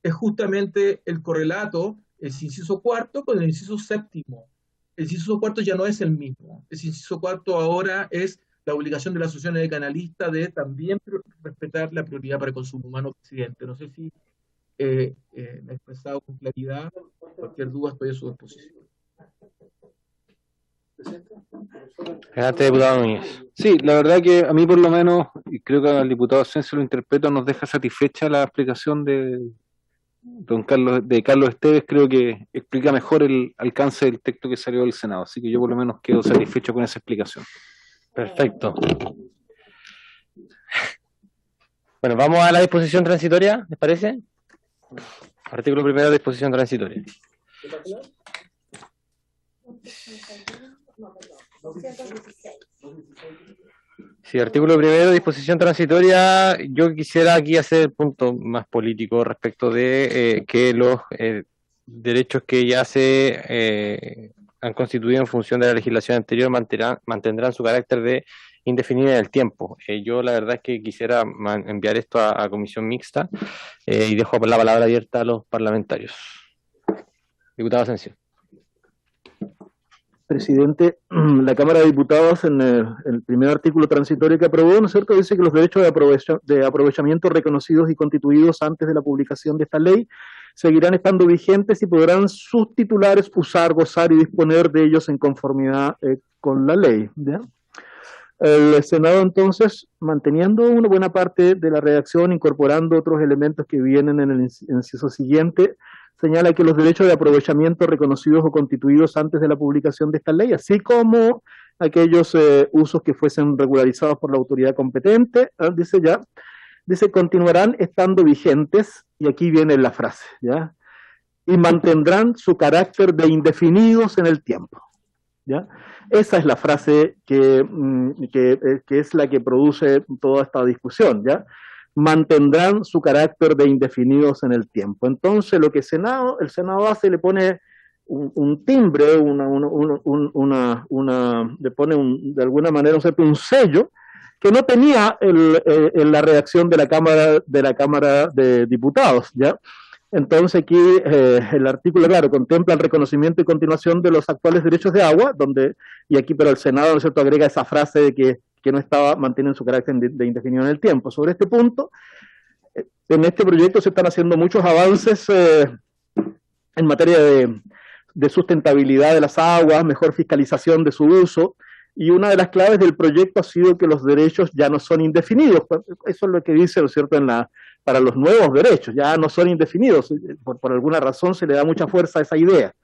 es justamente el correlato, el inciso cuarto con el inciso séptimo. El inciso cuarto ya no es el mismo. El inciso cuarto ahora es la obligación de las asociaciones de canalistas de también respetar la prioridad para el consumo humano, presidente. No sé si me he expresado con claridad. Cualquier duda estoy a su disposición. Adelante, diputado Núñez. Sí, la verdad que a mí por lo menos, y creo que al diputado Asensio lo interpreta, nos deja satisfecha la explicación de Carlos Esteves. Creo que explica mejor el alcance del texto que salió del Senado, así que yo por lo menos quedo satisfecho con esa explicación. Perfecto. Bueno, vamos a la disposición transitoria, ¿les parece? Artículo primero, disposición transitoria. Sí, artículo primero, disposición transitoria. Yo quisiera aquí hacer el punto más político respecto de que los derechos que ya se han constituido en función de la legislación anterior mantendrán su carácter de indefinido en el tiempo. Yo la verdad es que quisiera enviar esto a comisión mixta y dejo la palabra abierta a los parlamentarios. Diputado Asensio. Presidente, la Cámara de Diputados en el primer artículo transitorio que aprobó, ¿no es cierto?, dice que los derechos de aprovechamiento reconocidos y constituidos antes de la publicación de esta ley seguirán estando vigentes y podrán sus titulares usar, gozar y disponer de ellos en conformidad con la ley, ¿ya? El Senado, entonces, manteniendo una buena parte de la redacción, incorporando otros elementos que vienen en el inciso siguiente, señala que los derechos de aprovechamiento reconocidos o constituidos antes de la publicación de esta ley, así como aquellos usos que fuesen regularizados por la autoridad competente, dice, continuarán estando vigentes, y aquí viene la frase, ¿ya? Y mantendrán su carácter de indefinidos en el tiempo, ¿ya? Esa es la frase que es la que produce toda esta discusión, ¿ya? Mantendrán su carácter de indefinidos en el tiempo. Entonces, lo que el Senado hace, le pone un timbre, le pone de alguna manera un sello que no tenía en la redacción de la Cámara de Diputados, ¿ya? Entonces aquí el artículo, claro, contempla el reconocimiento y continuación de los actuales derechos de agua, pero el Senado, ¿no es cierto?, agrega esa frase de que no estaba manteniendo su carácter de indefinido en el tiempo. Sobre este punto, en este proyecto se están haciendo muchos avances en materia de sustentabilidad de las aguas, mejor fiscalización de su uso, y una de las claves del proyecto ha sido que los derechos ya no son indefinidos. Eso es lo que dice, ¿no es cierto?, para los nuevos derechos, ya no son indefinidos. Por alguna razón se le da mucha fuerza a esa idea.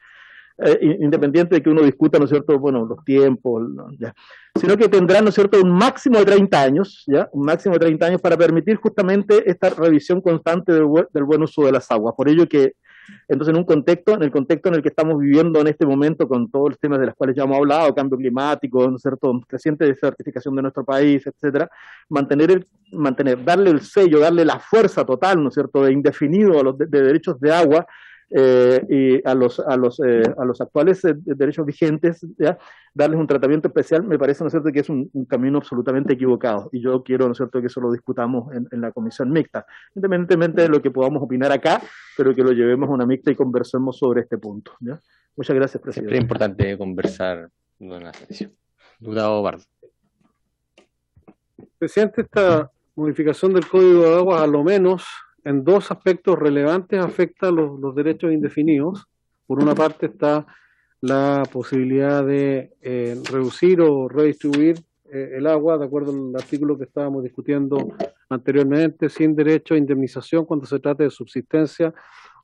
Independiente de que uno discuta, ¿no es cierto?, bueno, los tiempos, ¿no?, ya, sino que tendrán, ¿no es cierto?, un máximo de 30 años, ¿ya?, un máximo de 30 años para permitir justamente esta revisión constante del buen uso de las aguas. Por ello que Entonces, en el contexto en el que estamos viviendo en este momento, con todos los temas de los cuales ya hemos hablado, cambio climático, ¿no es cierto?, creciente desertificación de nuestro país, etcétera, darle el sello, darle la fuerza total, ¿no es cierto?, de indefinido a los de derechos de agua, y a los actuales derechos vigentes, ¿ya?, darles un tratamiento especial, me parece, ¿no es cierto?, que es un camino absolutamente equivocado, y yo quiero, ¿no es cierto?, que eso lo discutamos en la comisión mixta, independientemente de lo que podamos opinar acá, pero que lo llevemos a una mixta y conversemos sobre este punto, ¿ya? Muchas gracias, presidente. Siempre es importante conversar en la sesión. Diputado Bardo. Presidente, esta modificación del Código de Aguas, a lo menos en dos aspectos relevantes, afecta los derechos indefinidos. Por una parte está la posibilidad de reducir o redistribuir el agua, de acuerdo al artículo que estábamos discutiendo anteriormente, sin derecho a indemnización cuando se trate de subsistencia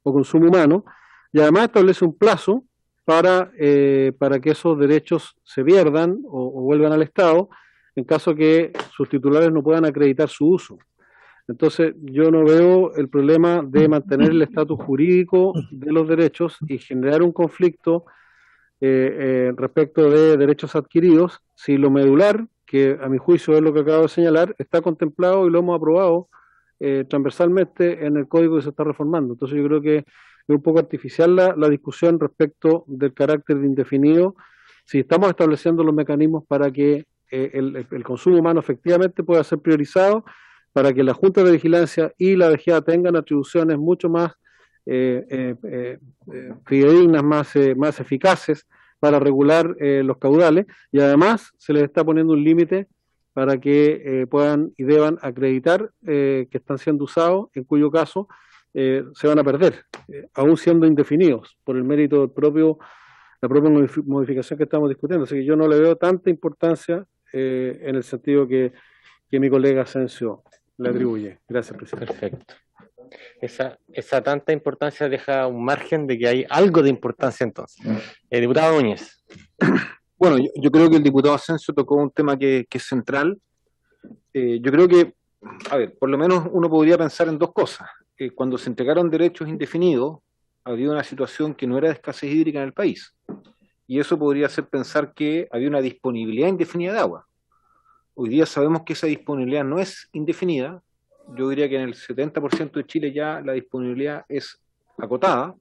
o consumo humano, y además establece un plazo para que esos derechos se pierdan o vuelvan al Estado en caso que sus titulares no puedan acreditar su uso. Entonces, yo no veo el problema de mantener el estatus jurídico de los derechos y generar un conflicto respecto de derechos adquiridos, si lo medular, que a mi juicio es lo que acabo de señalar, está contemplado y lo hemos aprobado transversalmente en el código que se está reformando. Entonces, yo creo que es un poco artificial la discusión respecto del carácter de indefinido, si estamos estableciendo los mecanismos para que el consumo humano efectivamente pueda ser priorizado, para que la Junta de Vigilancia y la DGA tengan atribuciones mucho más fidedignas, más eficaces para regular los caudales, y además se les está poniendo un límite para que puedan y deban acreditar que están siendo usados, en cuyo caso se van a perder, aún siendo indefinidos, por el mérito del la propia modificación que estamos discutiendo. Así que yo no le veo tanta importancia en el sentido que mi colega Asensio le atribuye. Gracias, presidente. Perfecto. Esa tanta importancia deja un margen de que hay algo de importancia entonces. Diputado Núñez. Bueno, yo creo que el diputado Asensio tocó un tema que es central. Yo creo que, a ver, por lo menos uno podría pensar en dos cosas. Cuando se entregaron derechos indefinidos, había una situación que no era de escasez hídrica en el país. Y eso podría hacer pensar que había una disponibilidad indefinida de agua. Hoy día sabemos que esa disponibilidad no es indefinida. Yo diría que en el 70% de Chile ya la disponibilidad es acotada.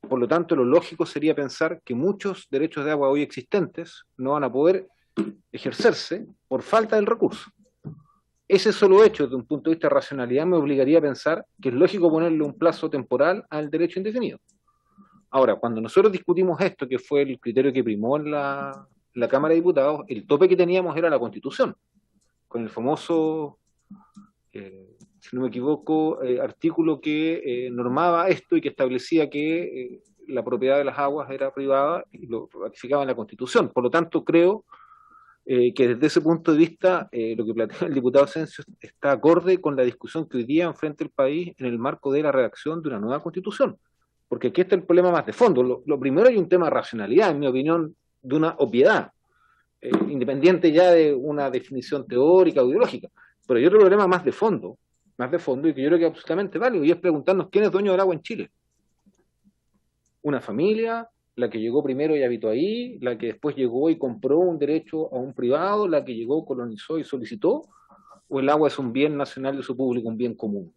Por lo tanto, lo lógico sería pensar que muchos derechos de agua hoy existentes no van a poder ejercerse por falta del recurso. Ese solo hecho, desde un punto de vista de racionalidad, me obligaría a pensar que es lógico ponerle un plazo temporal al derecho indefinido. Ahora, cuando nosotros discutimos esto, que fue el criterio que primó en la Cámara de Diputados, el tope que teníamos era la Constitución, con el famoso, si no me equivoco, artículo que normaba esto y que establecía que la propiedad de las aguas era privada y lo ratificaba en la Constitución. Por lo tanto, creo que desde ese punto de vista lo que plantea el diputado Asensio está acorde con la discusión que hoy día enfrenta el país en el marco de la redacción de una nueva Constitución. Porque aquí está el problema más de fondo. Lo primero, hay un tema de racionalidad, en mi opinión, de una obviedad, independiente ya de una definición teórica o ideológica. Pero hay otro problema más de fondo, y que yo creo que es absolutamente válido, y es preguntarnos quién es dueño del agua en Chile. Una familia, la que llegó primero y habitó ahí, la que después llegó y compró un derecho a un privado, la que llegó, colonizó y solicitó, o el agua es un bien nacional de uso público, un bien común.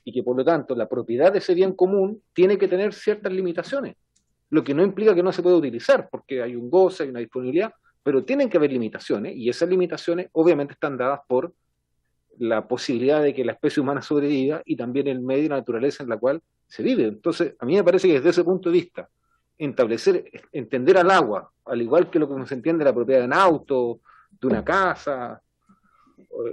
Y que por lo tanto la propiedad de ese bien común tiene que tener ciertas limitaciones, lo que no implica que no se pueda utilizar, porque hay un goce, hay una disponibilidad, pero tienen que haber limitaciones, y esas limitaciones obviamente están dadas por la posibilidad de que la especie humana sobreviva y también el medio y la naturaleza en la cual se vive. Entonces, a mí me parece que desde ese punto de vista, entender al agua, al igual que lo que se entiende la propiedad de un auto, de una casa,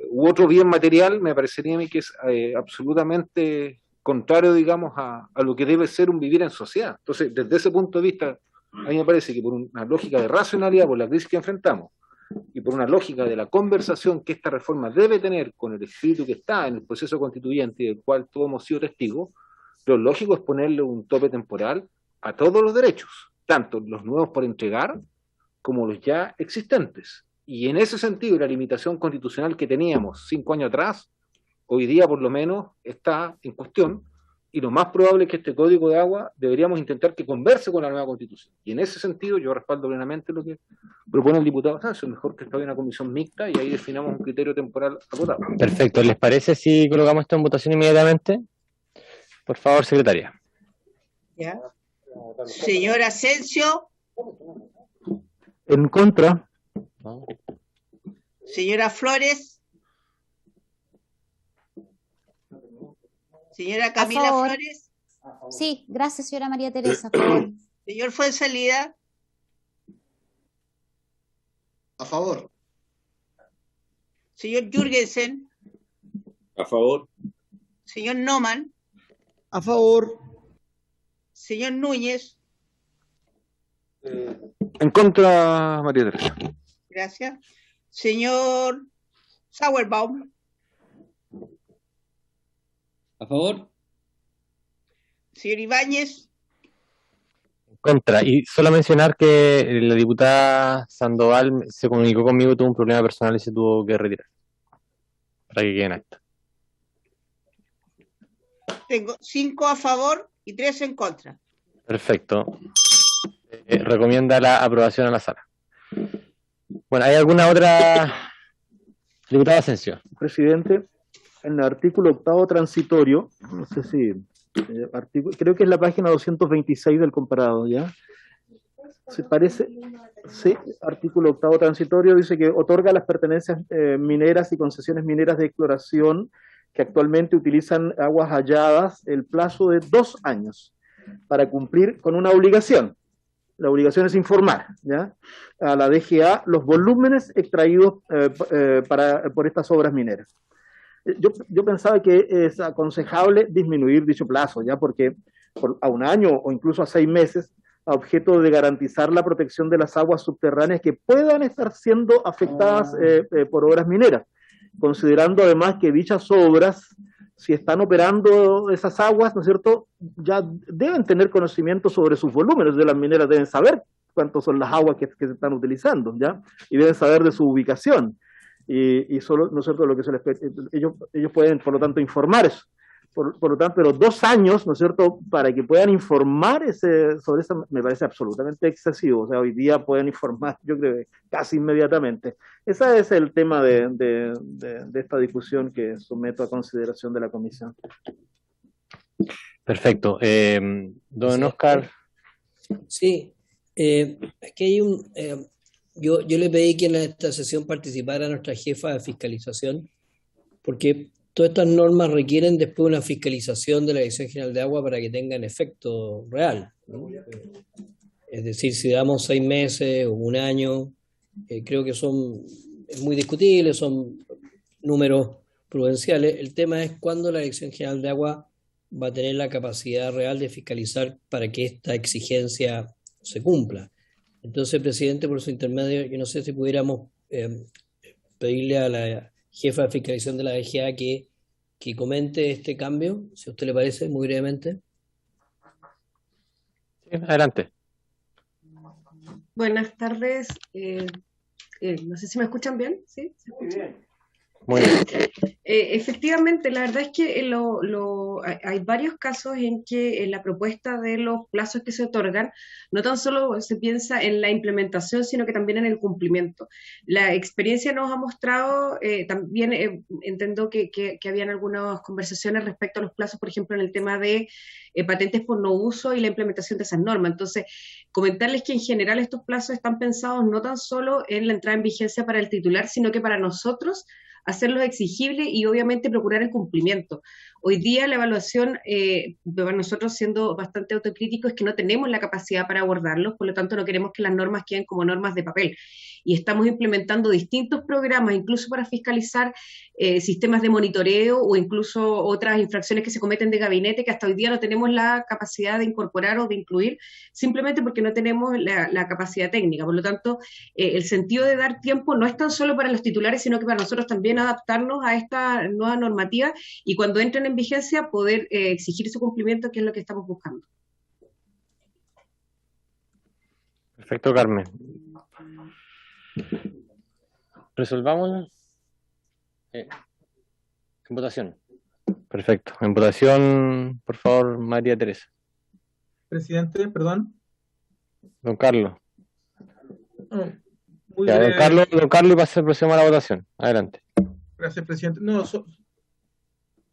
u otro bien material, me parecería a mí que es absolutamente contrario, digamos, a lo que debe ser un vivir en sociedad. Entonces, desde ese punto de vista, a mí me parece que por una lógica de racionalidad, por la crisis que enfrentamos, y por una lógica de la conversación que esta reforma debe tener con el espíritu que está en el proceso constituyente y del cual todos hemos sido testigos, lo lógico es ponerle un tope temporal a todos los derechos, tanto los nuevos por entregar como los ya existentes. Y en ese sentido, la limitación constitucional que teníamos 5 años atrás, hoy día por lo menos está en cuestión, y lo más probable es que este código de agua deberíamos intentar que converse con la nueva constitución. Y en ese sentido yo respaldo plenamente lo que propone el diputado Sancio, mejor que esté en una comisión mixta y ahí definamos un criterio temporal acotado. Perfecto, ¿les parece si colocamos esto en votación inmediatamente? Por favor, secretaria. ¿Ya? Señor Asensio. En contra. Señora Flores. Señora Camila Flores. Sí, gracias, señora María Teresa. A favor. Señor Fuenzalida. A favor. Señor Jürgensen. A favor. Señor Noman. A favor. Señor Núñez. En contra, María Teresa. Gracias. Señor Sauerbaum. A favor. Señor Ibáñez. Contra. Y solo mencionar que la diputada Sandoval se comunicó conmigo, tuvo un problema personal y se tuvo que retirar. Para que quede en acta. Tengo 5 a favor y 3 en contra. Perfecto. Recomienda la aprobación a la sala. Bueno, ¿hay alguna otra? Diputado Asensio. Presidente, en el artículo 8º transitorio, no sé si, creo que es la página 226 del comparado, ¿ya? ¿Se parece? Sí, artículo 8º transitorio dice que otorga las pertenencias mineras y concesiones mineras de exploración que actualmente utilizan aguas halladas el plazo de 2 años para cumplir con una obligación. La obligación es informar, ¿ya?, a la DGA los volúmenes extraídos por estas obras mineras. Yo pensaba que es aconsejable disminuir dicho plazo, ya, porque a 1 año o incluso a 6 meses, a objeto de garantizar la protección de las aguas subterráneas que puedan estar siendo afectadas por obras mineras, considerando además que dichas obras, si están operando esas aguas, ¿no es cierto?, ya deben tener conocimiento sobre sus volúmenes, de las mineras deben saber cuántas son las aguas que se están utilizando, ¿ya?, y deben saber de su ubicación, y solo, ¿no es cierto?, lo que se les, ellos pueden, por lo tanto, informar eso. Por lo tanto, pero 2 años, ¿no es cierto?, para que puedan informar sobre eso, me parece absolutamente excesivo. O sea, hoy día pueden informar, yo creo, casi inmediatamente. Ese es el tema de esta discusión que someto a consideración de la comisión. Perfecto. Don Oscar. Sí, aquí hay yo le pedí que en esta sesión participara nuestra jefa de fiscalización, porque todas estas normas requieren después una fiscalización de la Dirección General de Agua para que tengan efecto real, ¿no? Es decir, si damos 6 meses o 1 año, creo que es muy discutible, son números prudenciales. El tema es cuándo la Dirección General de Agua va a tener la capacidad real de fiscalizar para que esta exigencia se cumpla. Entonces, presidente, por su intermedio, yo no sé si pudiéramos pedirle a la jefa de fiscalización de la DGA que comente este cambio, si a usted le parece, muy brevemente. Sí, adelante. Buenas tardes. No sé si me escuchan bien. ¿Sí? ¿Se escucha? Muy bien. Efectivamente, la verdad es que hay varios casos en que en la propuesta de los plazos que se otorgan, no tan solo se piensa en la implementación, sino que también en el cumplimiento. La experiencia nos ha mostrado, también entiendo que habían algunas conversaciones respecto a los plazos, por ejemplo, en el tema de patentes por no uso y la implementación de esas normas. Entonces, comentarles que en general estos plazos están pensados no tan solo en la entrada en vigencia para el titular, sino que para nosotros hacerlos exigibles y obviamente procurar el cumplimiento. Hoy día la evaluación, para nosotros siendo bastante autocríticos, es que no tenemos la capacidad para abordarlos, por lo tanto no queremos que las normas queden como normas de papel. Y estamos implementando distintos programas, incluso para fiscalizar sistemas de monitoreo o incluso otras infracciones que se cometen de gabinete que hasta hoy día no tenemos la capacidad de incorporar o de incluir, simplemente porque no tenemos la capacidad técnica. Por lo tanto, el sentido de dar tiempo no es tan solo para los titulares, sino que para nosotros también adaptarnos a esta nueva normativa y cuando entren en vigencia poder exigir su cumplimiento, que es lo que estamos buscando. Perfecto, Carmen. Resolvámoslo en votación. Perfecto. En votación, por favor, María Teresa. Presidente, perdón. Don Carlos. Muy Ya, breve. don Carlos, y procedemos a la votación. Adelante. Gracias, presidente. No,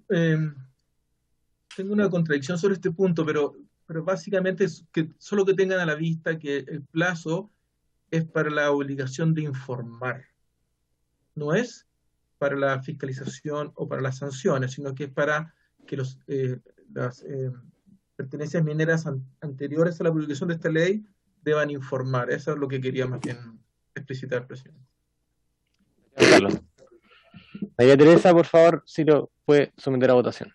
tengo una contradicción sobre este punto, pero básicamente es que solo que tengan a la vista que el plazo es para la obligación de informar. No es para la fiscalización o para las sanciones, sino que es para que las pertenencias mineras anteriores a la publicación de esta ley deban informar. Eso es lo que quería más bien explicitar, presidente. Carlos. María Teresa, por favor, si lo puede someter a votación.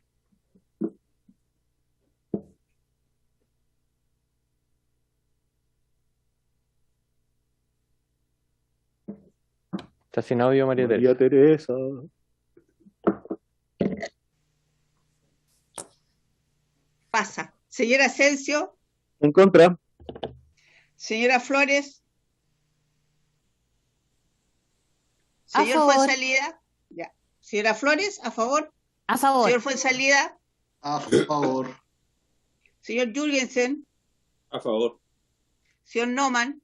Está sin audio, María Teresa. María Teresa. Pasa. Señora Asensio, En contra. señora Flores. A Señor favor. Fuenzalida. Ya. Señora Flores, a favor. A favor. Señor Fuenzalida. A favor. Señor Jürgensen. A favor. Señor Noman.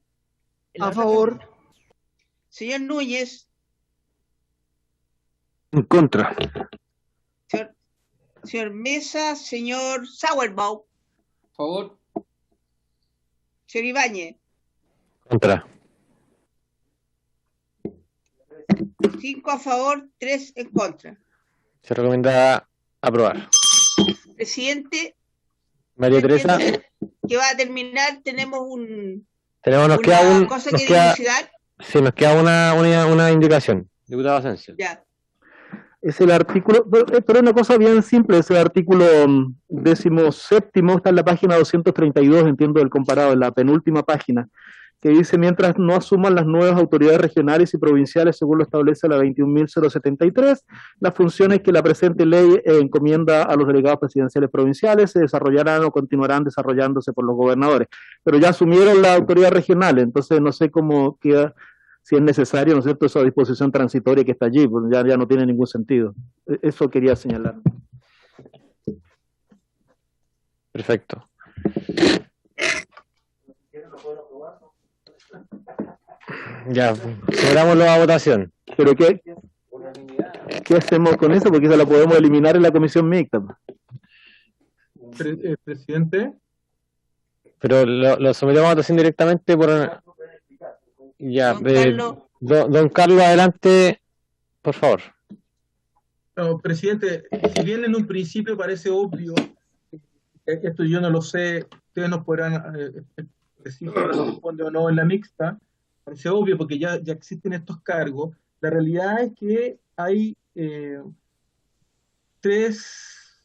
A favor. Señor Núñez. En contra. Señor Mesa. Señor Sauerbaum. A favor. Señor Ibáñez. Contra. 5 a favor, 3 en contra. Se recomienda aprobar. Presidente, María Teresa, que va a terminar, tenemos nos queda cosa que dilucidar. Sí, nos queda una indicación. Diputado Asensio. Ya. Es el artículo, pero es una cosa bien simple, es el artículo 17º, está en la página 232, entiendo del comparado, en la penúltima página, que dice: mientras no asuman las nuevas autoridades regionales y provinciales, según lo establece la 21.073, las funciones que la presente ley encomienda a los delegados presidenciales provinciales se desarrollarán o continuarán desarrollándose por los gobernadores. Pero ya asumieron la autoridad regional, entonces no sé cómo queda, si es necesario, ¿no es cierto?, esa disposición transitoria que está allí, pues ya no tiene ningún sentido. Eso quería señalar. Perfecto. Ya, cerrámoslo a votación. ¿Pero qué hacemos con eso? Porque esa la podemos eliminar en la comisión mixta. Presidente. Pero lo sometemos a votación directamente por... Ya, don Carlos, adelante, por favor. No, presidente, si bien en un principio parece obvio, esto yo no lo sé, ustedes nos podrán decir si corresponde o no en la mixta, parece obvio porque ya existen estos cargos. La realidad es que hay tres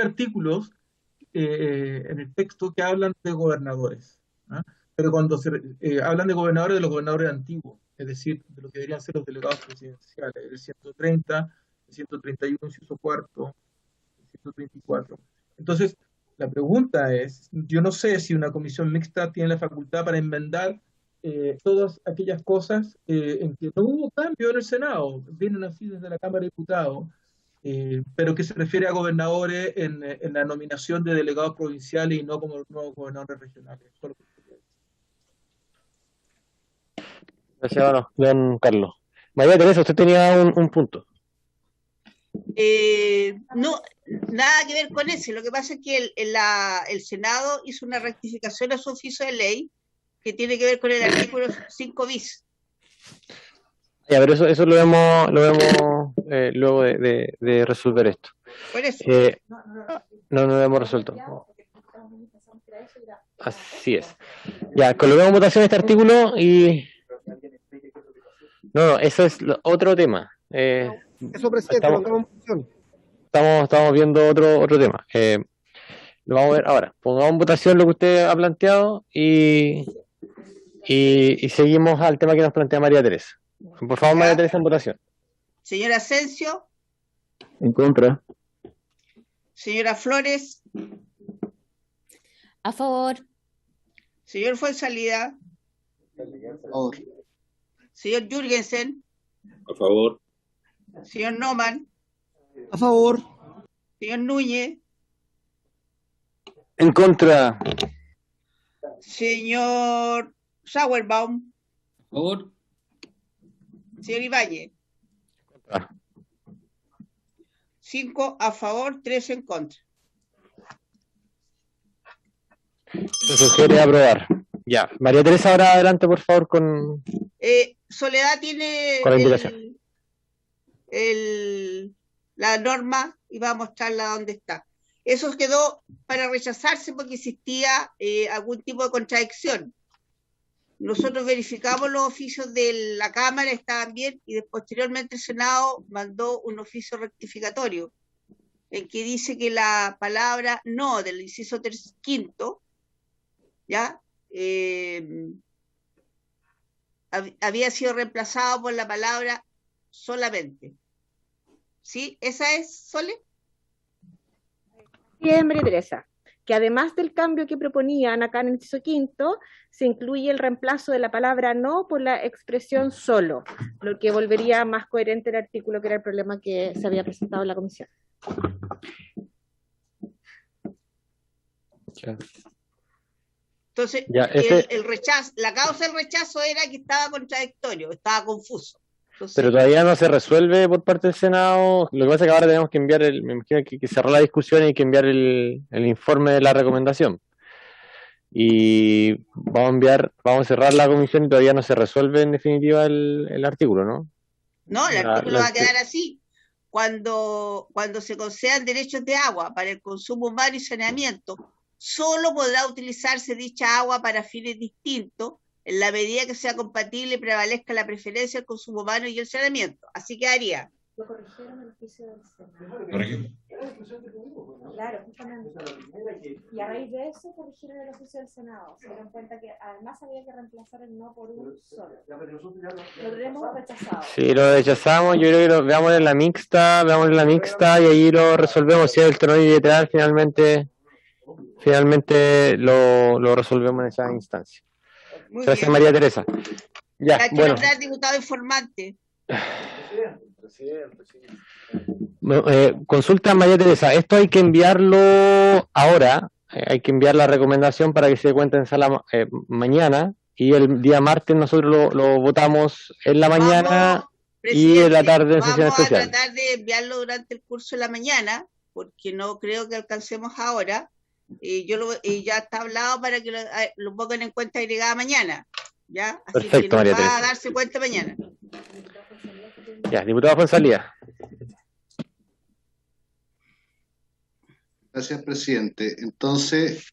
artículos en el texto que hablan de gobernadores, ¿no? Pero cuando hablan de gobernadores, de los gobernadores antiguos, es decir, de lo que deberían ser los delegados presidenciales, el 130, el 131, inciso cuarto, el 134. Entonces, la pregunta es, yo no sé si una comisión mixta tiene la facultad para enmendar todas aquellas cosas en que no hubo cambio en el Senado, vienen así desde la Cámara de Diputados, pero que se refiere a gobernadores en la nominación de delegados provinciales y no como nuevos gobernadores regionales. Solo Gracias, don Carlos. María Teresa, usted tenía un punto. No, nada que ver con ese. Lo que pasa es que el Senado hizo una rectificación a su oficio de ley que tiene que ver con el artículo 5 bis. Ya, pero eso lo vemos luego de resolver esto. Por eso. No lo hemos resuelto. Así es. Ya, colocamos en votación este artículo y... No, eso es otro tema. Eso, presidente, lo hagamos en votación. Estamos viendo otro tema. Lo vamos a ver ahora. Pongamos en votación lo que usted ha planteado y seguimos al tema que nos plantea María Teresa. Por favor, María Teresa, en votación. Señora Asensio. En contra. Señora Flores. A favor. Señor Fuenzalida. A favor. Señor Jürgensen. A favor. Señor Noman. A favor. Señor Núñez. En contra. Señor Sauerbaum. A favor. Señor Ibáñez. 5 a favor, 3 en contra. Se sugiere aprobar. Ya. María Teresa, ahora adelante, por favor, con Soledad tiene la indicación. la norma y va a mostrarla dónde está. Eso quedó para rechazarse porque existía algún tipo de contradicción. Nosotros verificamos los oficios de la Cámara, estaban bien, y posteriormente el Senado mandó un oficio rectificatorio en que dice que la palabra no del inciso quinto, ¿ya? Había sido reemplazado por la palabra solamente. ¿Sí? ¿Esa es, Sole? Bien, María Teresa, que además del cambio que proponían acá en el inciso quinto, se incluye el reemplazo de la palabra no por la expresión solo, lo que volvería más coherente el artículo, que era el problema que se había presentado en la comisión. Entonces, ya, el rechazo, la causa del rechazo era que estaba contradictorio, estaba confuso. Entonces, pero todavía no se resuelve por parte del Senado. Lo que pasa es que ahora tenemos que enviar, me imagino que cerrar la discusión y hay que enviar el informe de la recomendación. Y vamos a cerrar la comisión y todavía no se resuelve en definitiva el artículo, ¿no? No, el artículo va a quedar así. Cuando se concedan derechos de agua para el consumo humano y saneamiento, solo podrá utilizarse dicha agua para fines distintos en la medida que sea compatible y prevalezca la preferencia del consumo humano y el saneamiento. Así quedaría. Lo corrigieron en el oficio del Senado. Corregimos. Claro, justamente. Y a raíz de eso corrigieron el oficio del Senado. Se dieron cuenta que además había que reemplazar el no por un solo. Lo tenemos rechazado. Sí, lo rechazamos. Yo creo que lo veamos en la mixta, y ahí lo resolvemos. Si es el tenor y literal, finalmente lo resolvemos en esa instancia. Muy Gracias, bien. María Teresa. Ya, Hay que bueno. nombrar diputado informante. Consulta María Teresa, esto hay que enviarlo ahora, hay que enviar la recomendación para que se cuente en sala mañana, y el día martes nosotros lo votamos en la mañana y en la tarde en sesión especial. Vamos a tratar de enviarlo durante el curso de la mañana, porque no creo que alcancemos ahora. Ya está hablado para que lo pongan en cuenta agregada mañana. ¿Ya? Así Perfecto, que María va Teresa. a darse cuenta mañana. Ya, diputado Fonsalía. Gracias, presidente. Entonces,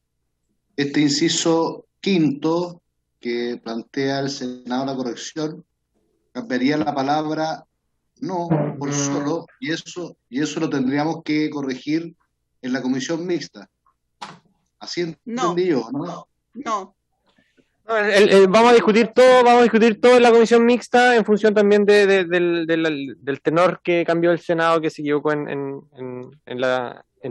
este inciso quinto que plantea el Senado la corrección, cambiaría la palabra no por solo, y eso lo tendríamos que corregir en la comisión mixta. Así entendí yo, ¿no? No. Vamos a discutir todo en la comisión mixta en función también del tenor que cambió el Senado, que se equivocó en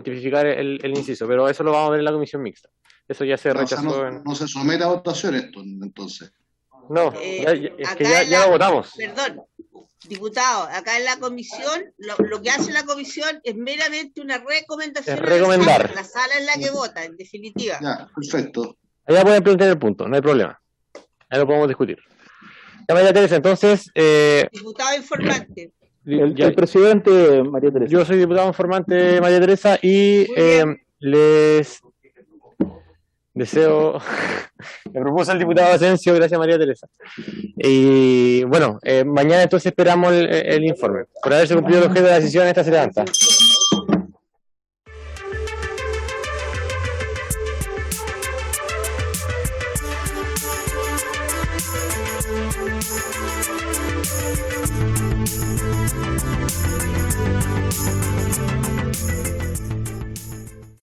tipificar el inciso, pero eso lo vamos a ver en la comisión mixta. Eso ya se rechazó. No se somete a votación esto, entonces. No, es que ya lo votamos. Perdón, diputado, acá en la comisión, lo que hace la comisión es meramente una recomendación. Es recomendar. La sala es la que vota, en definitiva. Ya, perfecto. Allá pueden plantear el punto, no hay problema. Ahí lo podemos discutir. Ya, María Teresa, entonces... Diputado informante. El presidente, María Teresa. Yo soy diputado informante, María Teresa, y les deseo... Me propuso el diputado Asensio, gracias María Teresa. Y bueno, mañana entonces esperamos el informe. Por haberse cumplido el objeto de la decisión, esta se levanta.